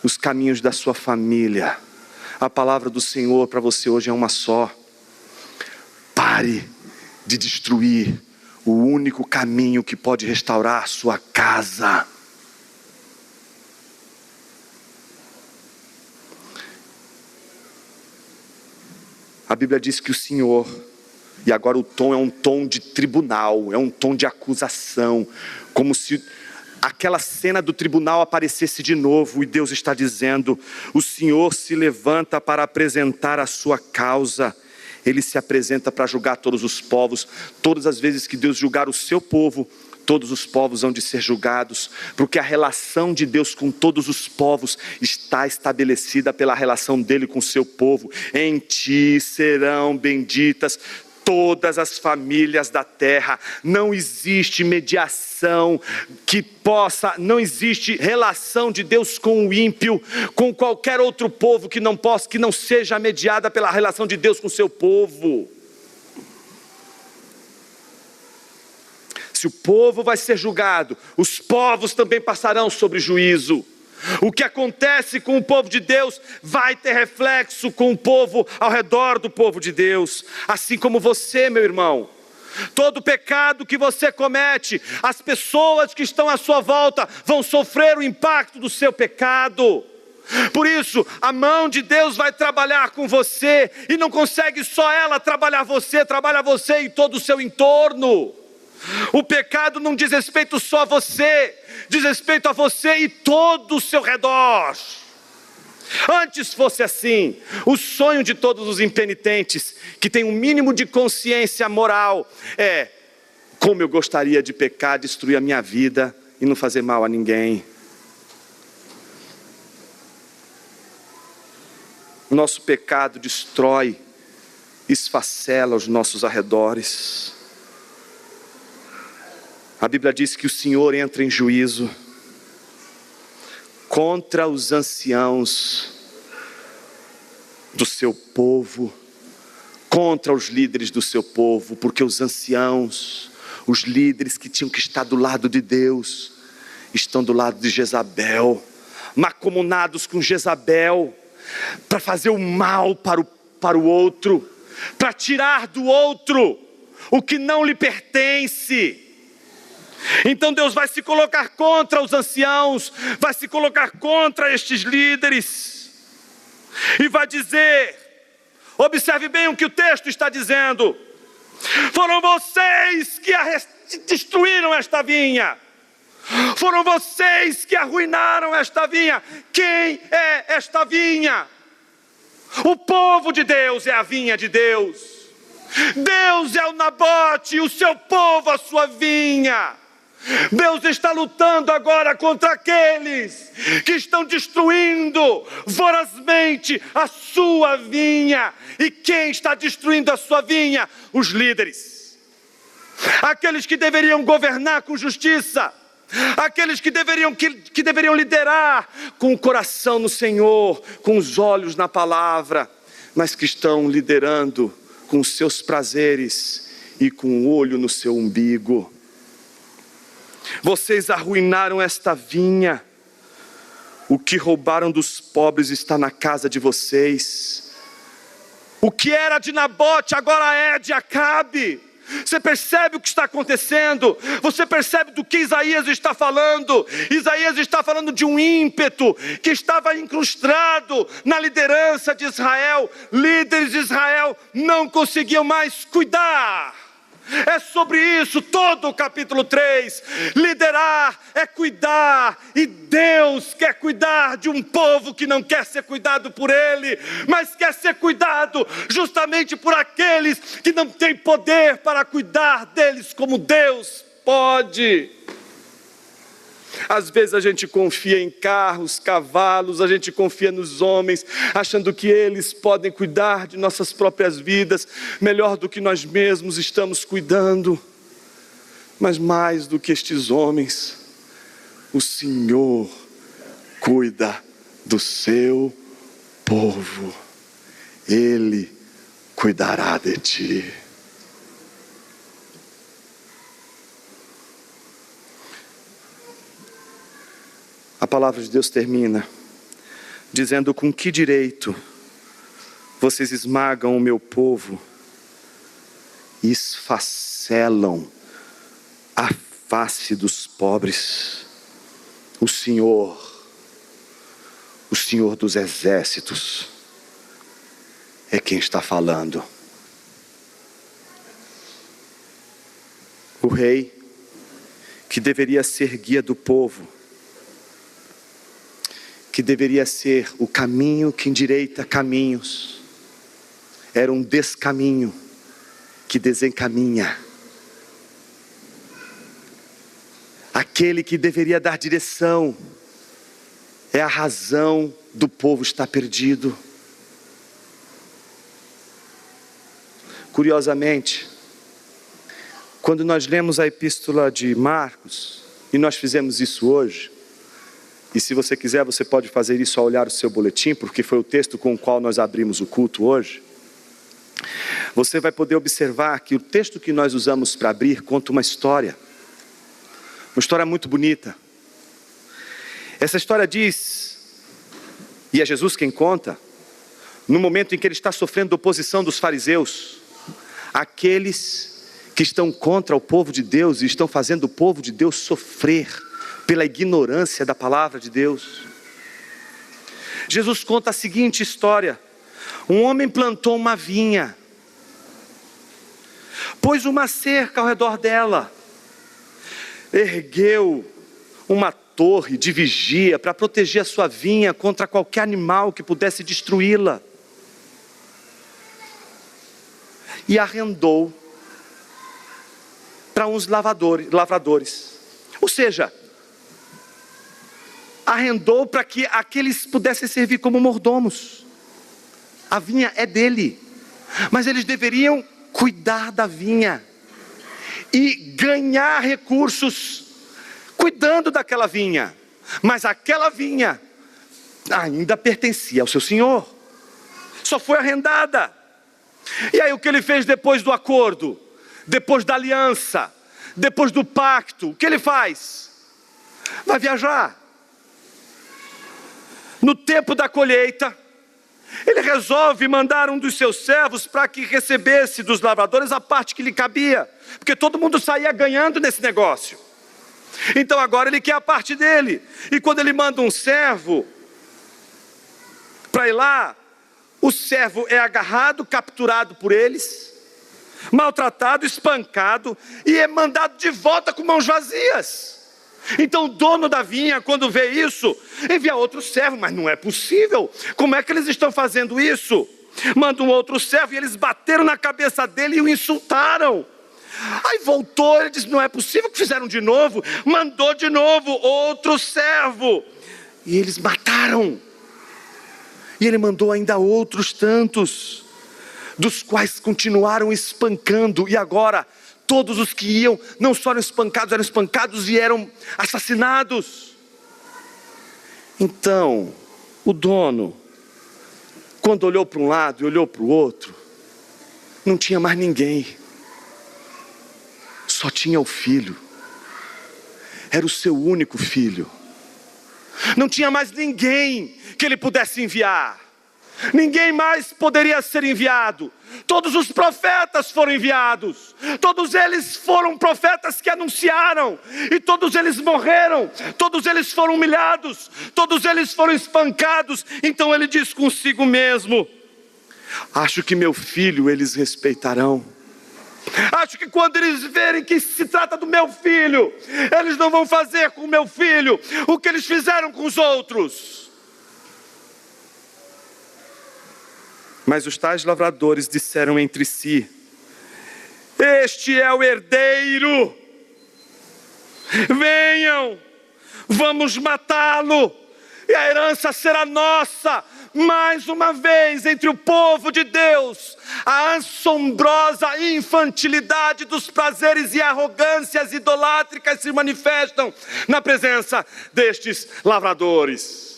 os caminhos da sua família, a palavra do Senhor para você hoje é uma só: pare de destruir o único caminho que pode restaurar a sua casa. A Bíblia diz que o Senhor, e agora o tom é um tom de tribunal, é um tom de acusação, como se aquela cena do tribunal aparecesse de novo, e Deus está dizendo: o Senhor se levanta para apresentar a sua causa. Ele se apresenta para julgar todos os povos. Todas as vezes que Deus julgar o seu povo, todos os povos hão de ser julgados, porque a relação de Deus com todos os povos está estabelecida pela relação dele com o seu povo. Em ti serão benditas todas as famílias da terra. Não existe mediação que possa, não existe relação de Deus com o ímpio, com qualquer outro povo que não seja mediada pela relação de Deus com o seu povo. Se o povo vai ser julgado, os povos também passarão sobre juízo. O que acontece com o povo de Deus vai ter reflexo com o povo ao redor do povo de Deus. Assim como você, meu irmão, todo pecado que você comete, as pessoas que estão à sua volta vão sofrer o impacto do seu pecado. Por isso, a mão de Deus vai trabalhar com você, e não consegue só ela trabalhar você, trabalha você e todo o seu entorno. O pecado não diz respeito só a você, diz respeito a você e todo o seu redor. Antes fosse assim, o sonho de todos os impenitentes que têm um mínimo de consciência moral é: como eu gostaria de pecar, destruir a minha vida e não fazer mal a ninguém. O nosso pecado destrói, esfacela os nossos arredores. A Bíblia diz que o Senhor entra em juízo contra os anciãos do seu povo, contra os líderes do seu povo, porque os anciãos, os líderes que tinham que estar do lado de Deus, estão do lado de Jezabel, mancomunados com Jezabel, para fazer o mal para o outro, para tirar do outro o que não lhe pertence. Então Deus vai se colocar contra os anciãos, vai se colocar contra estes líderes, e vai dizer, observe bem o que o texto está dizendo: foram vocês que destruíram esta vinha, foram vocês que arruinaram esta vinha. Quem é esta vinha? O povo de Deus é a vinha de Deus. Deus é o Nabote, e o seu povo a sua vinha. Deus está lutando agora contra aqueles que estão destruindo vorazmente a sua vinha. E quem está destruindo a sua vinha? Os líderes, aqueles que deveriam governar com justiça, aqueles que deveriam liderar com o coração no Senhor, com os olhos na palavra, mas que estão liderando com os seus prazeres e com o olho no seu umbigo. Vocês arruinaram esta vinha. O que roubaram dos pobres está na casa de vocês. O que era de Nabote agora é de Acabe. Você percebe o que está acontecendo? Você percebe do que Isaías está falando? Isaías está falando de um ímpeto que estava incrustado na liderança de Israel. Líderes de Israel não conseguiam mais cuidar. É sobre isso todo o capítulo 3. Liderar é cuidar, e Deus quer cuidar de um povo que não quer ser cuidado por Ele, mas quer ser cuidado justamente por aqueles que não têm poder para cuidar deles como Deus pode. Às vezes a gente confia em carros, cavalos, a gente confia nos homens, achando que eles podem cuidar de nossas próprias vidas melhor do que nós mesmos estamos cuidando. Mas mais do que estes homens, o Senhor cuida do seu povo. Ele cuidará de ti. A palavra de Deus termina dizendo: com que direito vocês esmagam o meu povo e esfacelam a face dos pobres? O Senhor dos exércitos é quem está falando. O rei, que deveria ser guia do povo, que deveria ser o caminho que endireita caminhos, era um descaminho que desencaminha. Aquele que deveria dar direção é a razão do povo estar perdido. Curiosamente, quando nós lemos a epístola de Marcos, e nós fizemos isso hoje, e se você quiser, você pode fazer isso ao olhar o seu boletim, porque foi o texto com o qual nós abrimos o culto hoje. Você vai poder observar que o texto que nós usamos para abrir conta uma história muito bonita. Essa história diz, e é Jesus quem conta, no momento em que ele está sofrendo oposição dos fariseus, aqueles que estão contra o povo de Deus e estão fazendo o povo de Deus sofrer pela ignorância da palavra de Deus. Jesus conta a seguinte história: um homem plantou uma vinha, pôs uma cerca ao redor dela, ergueu uma torre de vigia para proteger a sua vinha contra qualquer animal que pudesse destruí-la, e arrendou para uns lavradores, ou seja, arrendou para que aqueles pudessem servir como mordomos. A vinha é dele, mas eles deveriam cuidar da vinha e ganhar recursos cuidando daquela vinha, mas aquela vinha ainda pertencia ao seu senhor, só foi arrendada. E aí o que ele fez depois do acordo, depois da aliança, depois do pacto? O que ele faz? Vai viajar. No tempo da colheita, ele resolve mandar um dos seus servos para que recebesse dos lavradores a parte que lhe cabia, porque todo mundo saía ganhando nesse negócio. Então agora ele quer a parte dele, e quando ele manda um servo para ir lá, o servo é agarrado, capturado por eles, maltratado, espancado, e é mandado de volta com mãos vazias. Então o dono da vinha, quando vê isso, envia outro servo. Mas não é possível, como é que eles estão fazendo isso? Manda um outro servo, e eles bateram na cabeça dele e o insultaram. Aí voltou, ele disse: não é possível, que fizeram de novo. Mandou de novo outro servo, e eles mataram. E ele mandou ainda outros tantos, dos quais continuaram espancando. E agora Todos os que iam não só eram espancados e eram assassinados. Então, o dono, quando olhou para um lado e olhou para o outro, não tinha mais ninguém. Só tinha o filho. Era o seu único filho. Não tinha mais ninguém que ele pudesse enviar. Ninguém mais poderia ser enviado. Todos os profetas foram enviados. Todos eles foram profetas que anunciaram. E todos eles morreram. Todos eles foram humilhados. Todos eles foram espancados. Então ele diz consigo mesmo: acho que meu filho eles respeitarão. Acho que quando eles verem que se trata do meu filho, eles não vão fazer com o meu filho o que eles fizeram com os outros. Mas os tais lavradores disseram entre si: este é o herdeiro, venham, vamos matá-lo, e a herança será nossa. Mais uma vez, entre o povo de Deus, a assombrosa infantilidade dos prazeres e arrogâncias idolátricas se manifestam na presença destes lavradores.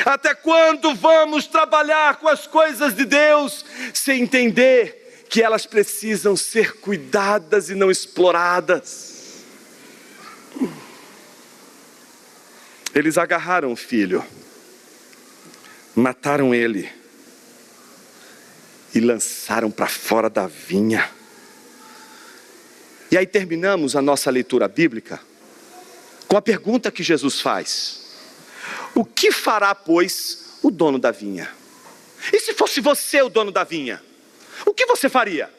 Até quando vamos trabalhar com as coisas de Deus sem entender que elas precisam ser cuidadas e não exploradas? Eles agarraram o filho, mataram ele e lançaram para fora da vinha. E aí terminamos a nossa leitura bíblica com a pergunta que Jesus faz: o que fará, pois, o dono da vinha? E se fosse você o dono da vinha, o que você faria?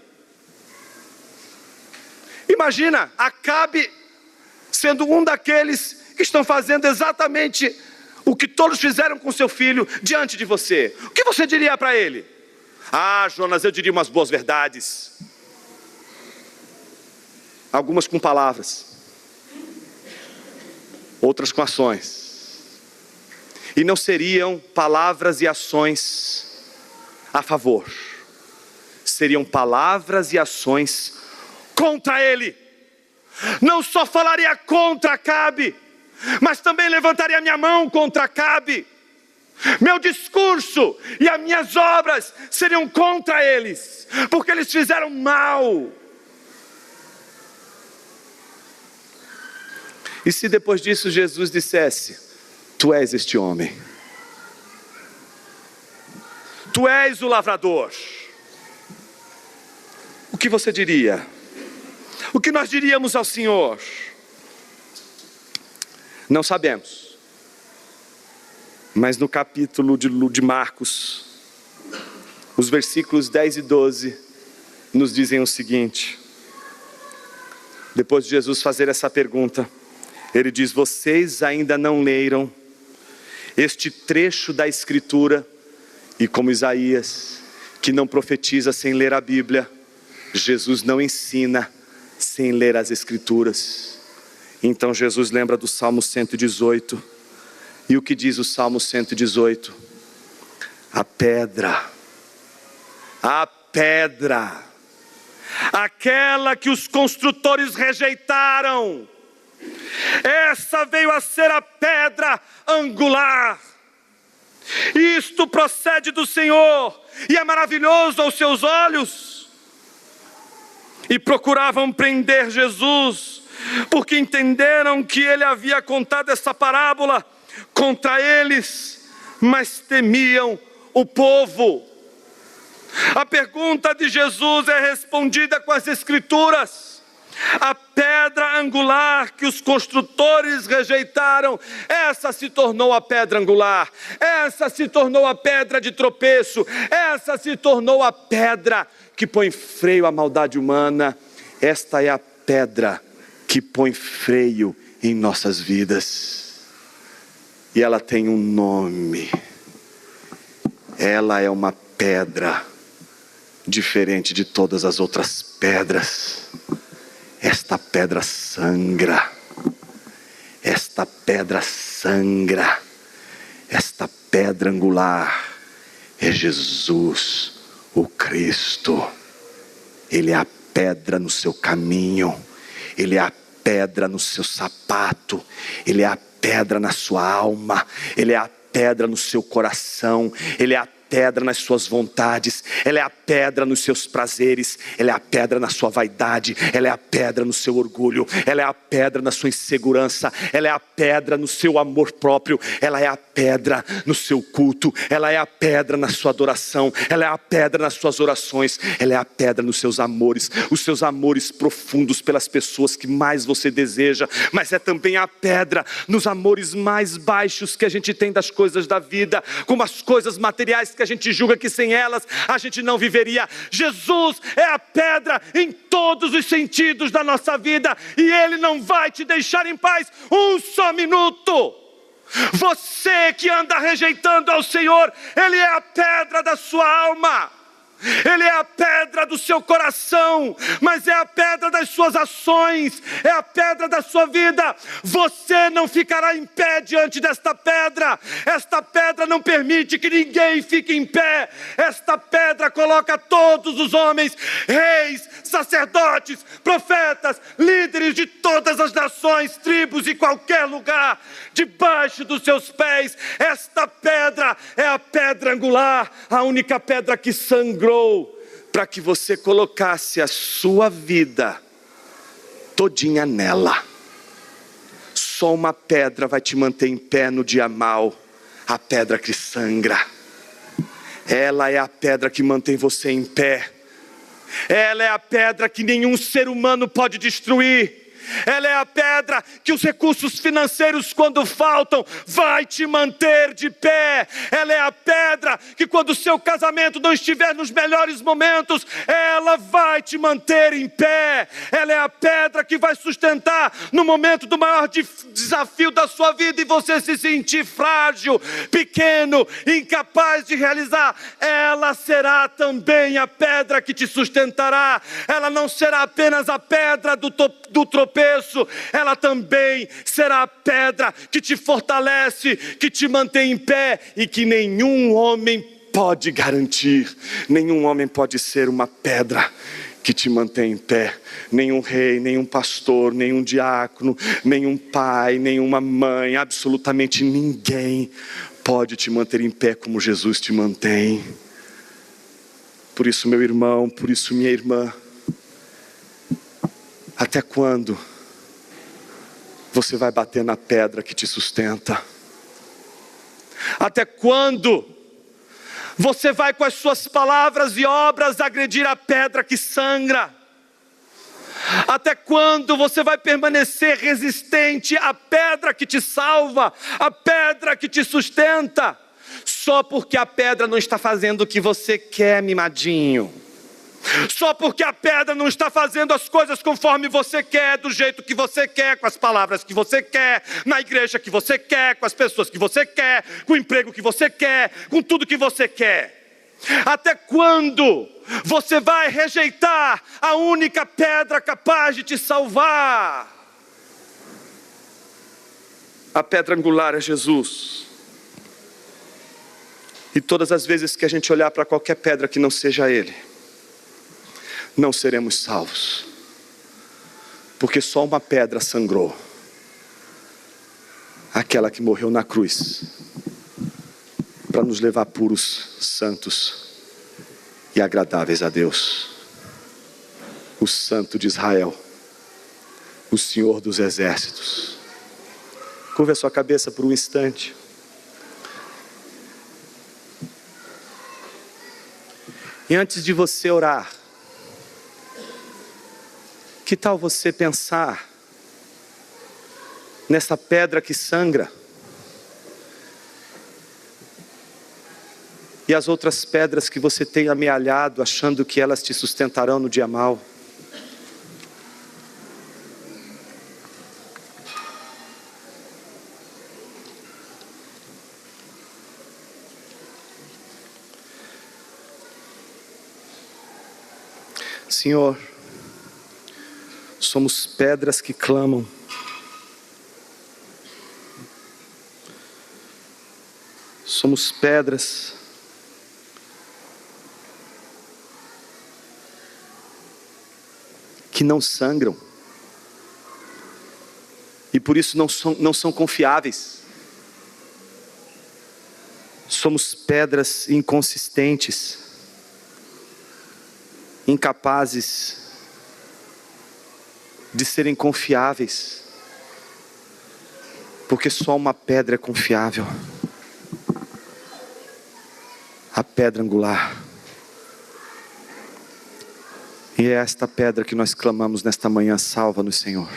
Imagina Acabe sendo um daqueles que estão fazendo exatamente o que todos fizeram com seu filho diante de você. O que você diria para ele? Ah, Jonas, eu diria umas boas verdades. Algumas com palavras, outras com ações. E não seriam palavras e ações a favor. Seriam palavras e ações contra ele. Não só falaria contra Acabe, mas também levantaria minha mão contra Acabe. Meu discurso e as minhas obras seriam contra eles, porque eles fizeram mal. E se depois disso Jesus dissesse: tu és este homem, tu és o lavrador, o que você diria? O que nós diríamos ao Senhor? Não sabemos. Mas no capítulo de Marcos, os versículos 10 e 12 nos dizem o seguinte: depois de Jesus fazer essa pergunta, ele diz: vocês ainda não leram este trecho da Escritura? E como Isaías, que não profetiza sem ler a Bíblia, Jesus não ensina sem ler as Escrituras. Então Jesus lembra do Salmo 118. E o que diz o Salmo 118? A pedra, aquela que os construtores rejeitaram, essa veio a ser a pedra angular. Isto procede do Senhor e é maravilhoso aos seus olhos. E procuravam prender Jesus, porque entenderam que ele havia contado essa parábola contra eles, mas temiam o povo. A pergunta de Jesus é respondida com as Escrituras. A pedra angular que os construtores rejeitaram, essa se tornou a pedra angular, essa se tornou a pedra de tropeço, essa se tornou a pedra que põe freio à maldade humana. Esta é a pedra que põe freio em nossas vidas. E ela tem um nome. Ela é uma pedra diferente de todas as outras pedras. Esta pedra sangra. Esta pedra sangra. Esta pedra angular é Jesus, o Cristo. Ele é a pedra no seu caminho, Ele é a pedra no seu sapato, Ele é a pedra na sua alma, Ele é a pedra no seu coração, Ele é a pedra nas suas vontades, Ele é a pedra nos seus prazeres, Ele é a pedra na sua vaidade, Ele é a pedra no seu orgulho, Ela é a pedra na sua insegurança, Ela é a pedra no seu amor próprio, Ela é a pedra no seu culto, Ela é a pedra na sua adoração, Ela é a pedra nas suas orações, Ela é a pedra nos seus amores, os seus amores profundos pelas pessoas que mais você deseja, mas é também a pedra nos amores mais baixos que a gente tem das coisas da vida, como as coisas materiais que a gente julga que sem elas a gente não viveria. Jesus é a pedra em todos os sentidos da nossa vida, e Ele não vai te deixar em paz um só minuto. Você que anda rejeitando ao Senhor, Ele é a pedra da sua alma, Ele é a pedra do seu coração, mas é a pedra das suas ações, é a pedra da sua vida. Você não ficará em pé diante desta pedra. Esta pedra não permite que ninguém fique em pé. Esta pedra coloca todos os homens, reis, sacerdotes, profetas, líderes de todas as nações, tribos e qualquer lugar, debaixo dos seus pés. Esta pedra é a pedra angular, a única pedra que sangrou para que você colocasse a sua vida todinha nela. Só uma pedra vai te manter em pé no dia mau, a pedra que sangra. Ela é a pedra que mantém você em pé. Ela é a pedra que nenhum ser humano pode destruir. Ela é a pedra que os recursos financeiros, quando faltam, vai te manter de pé. Ela é a pedra que, quando o seu casamento não estiver nos melhores momentos, ela vai te manter em pé. Ela é a pedra que vai sustentar no momento do maior desafio da sua vida e você se sentir frágil, pequeno, incapaz de realizar. Ela será também a pedra que te sustentará. Ela não será apenas a pedra do tropeço, ela também será a pedra que te fortalece, que te mantém em pé e que nenhum homem pode garantir. Nenhum homem pode ser uma pedra que te mantém em pé. Nenhum rei, nenhum pastor, nenhum diácono, nenhum pai, nenhuma mãe, absolutamente ninguém pode te manter em pé como Jesus te mantém. Por isso, meu irmão, por isso, minha irmã, até quando você vai bater na pedra que te sustenta? Até quando você vai com as suas palavras e obras agredir a pedra que sangra? Até quando você vai permanecer resistente à pedra que te salva, à pedra que te sustenta? Só porque a pedra não está fazendo o que você quer, mimadinho. Só porque a pedra não está fazendo as coisas conforme você quer, do jeito que você quer, com as palavras que você quer, na igreja que você quer, com as pessoas que você quer, com o emprego que você quer, com tudo que você quer. Até quando você vai rejeitar a única pedra capaz de te salvar? A pedra angular é Jesus. E todas as vezes que a gente olhar para qualquer pedra que não seja Ele, não seremos salvos, porque só uma pedra sangrou, aquela que morreu na cruz, para nos levar puros, santos e agradáveis a Deus. O Santo de Israel, o Senhor dos exércitos. Curva a sua cabeça por um instante. E antes de você orar, que tal você pensar nessa pedra que sangra e as outras pedras que você tem amealhado, achando que elas te sustentarão no dia mau? Senhor, somos pedras que clamam. Somos pedras que não sangram. E por isso não são confiáveis. Somos pedras inconsistentes, incapazes de serem confiáveis, porque só uma pedra é confiável, a pedra angular. E é esta pedra que nós clamamos nesta manhã: salva-nos, Senhor.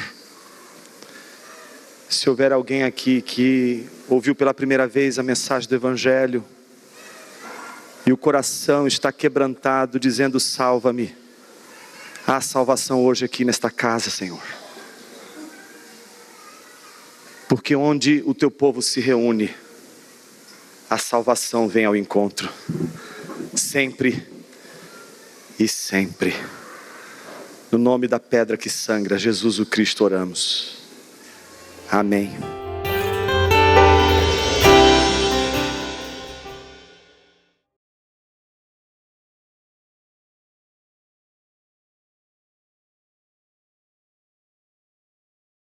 Se houver alguém aqui que ouviu pela primeira vez a mensagem do Evangelho, e o coração está quebrantado, dizendo: salva-me. Há salvação hoje aqui nesta casa, Senhor. Porque onde o teu povo se reúne, a salvação vem ao encontro. Sempre e sempre. No nome da pedra que sangra, Jesus o Cristo, oramos. Amém.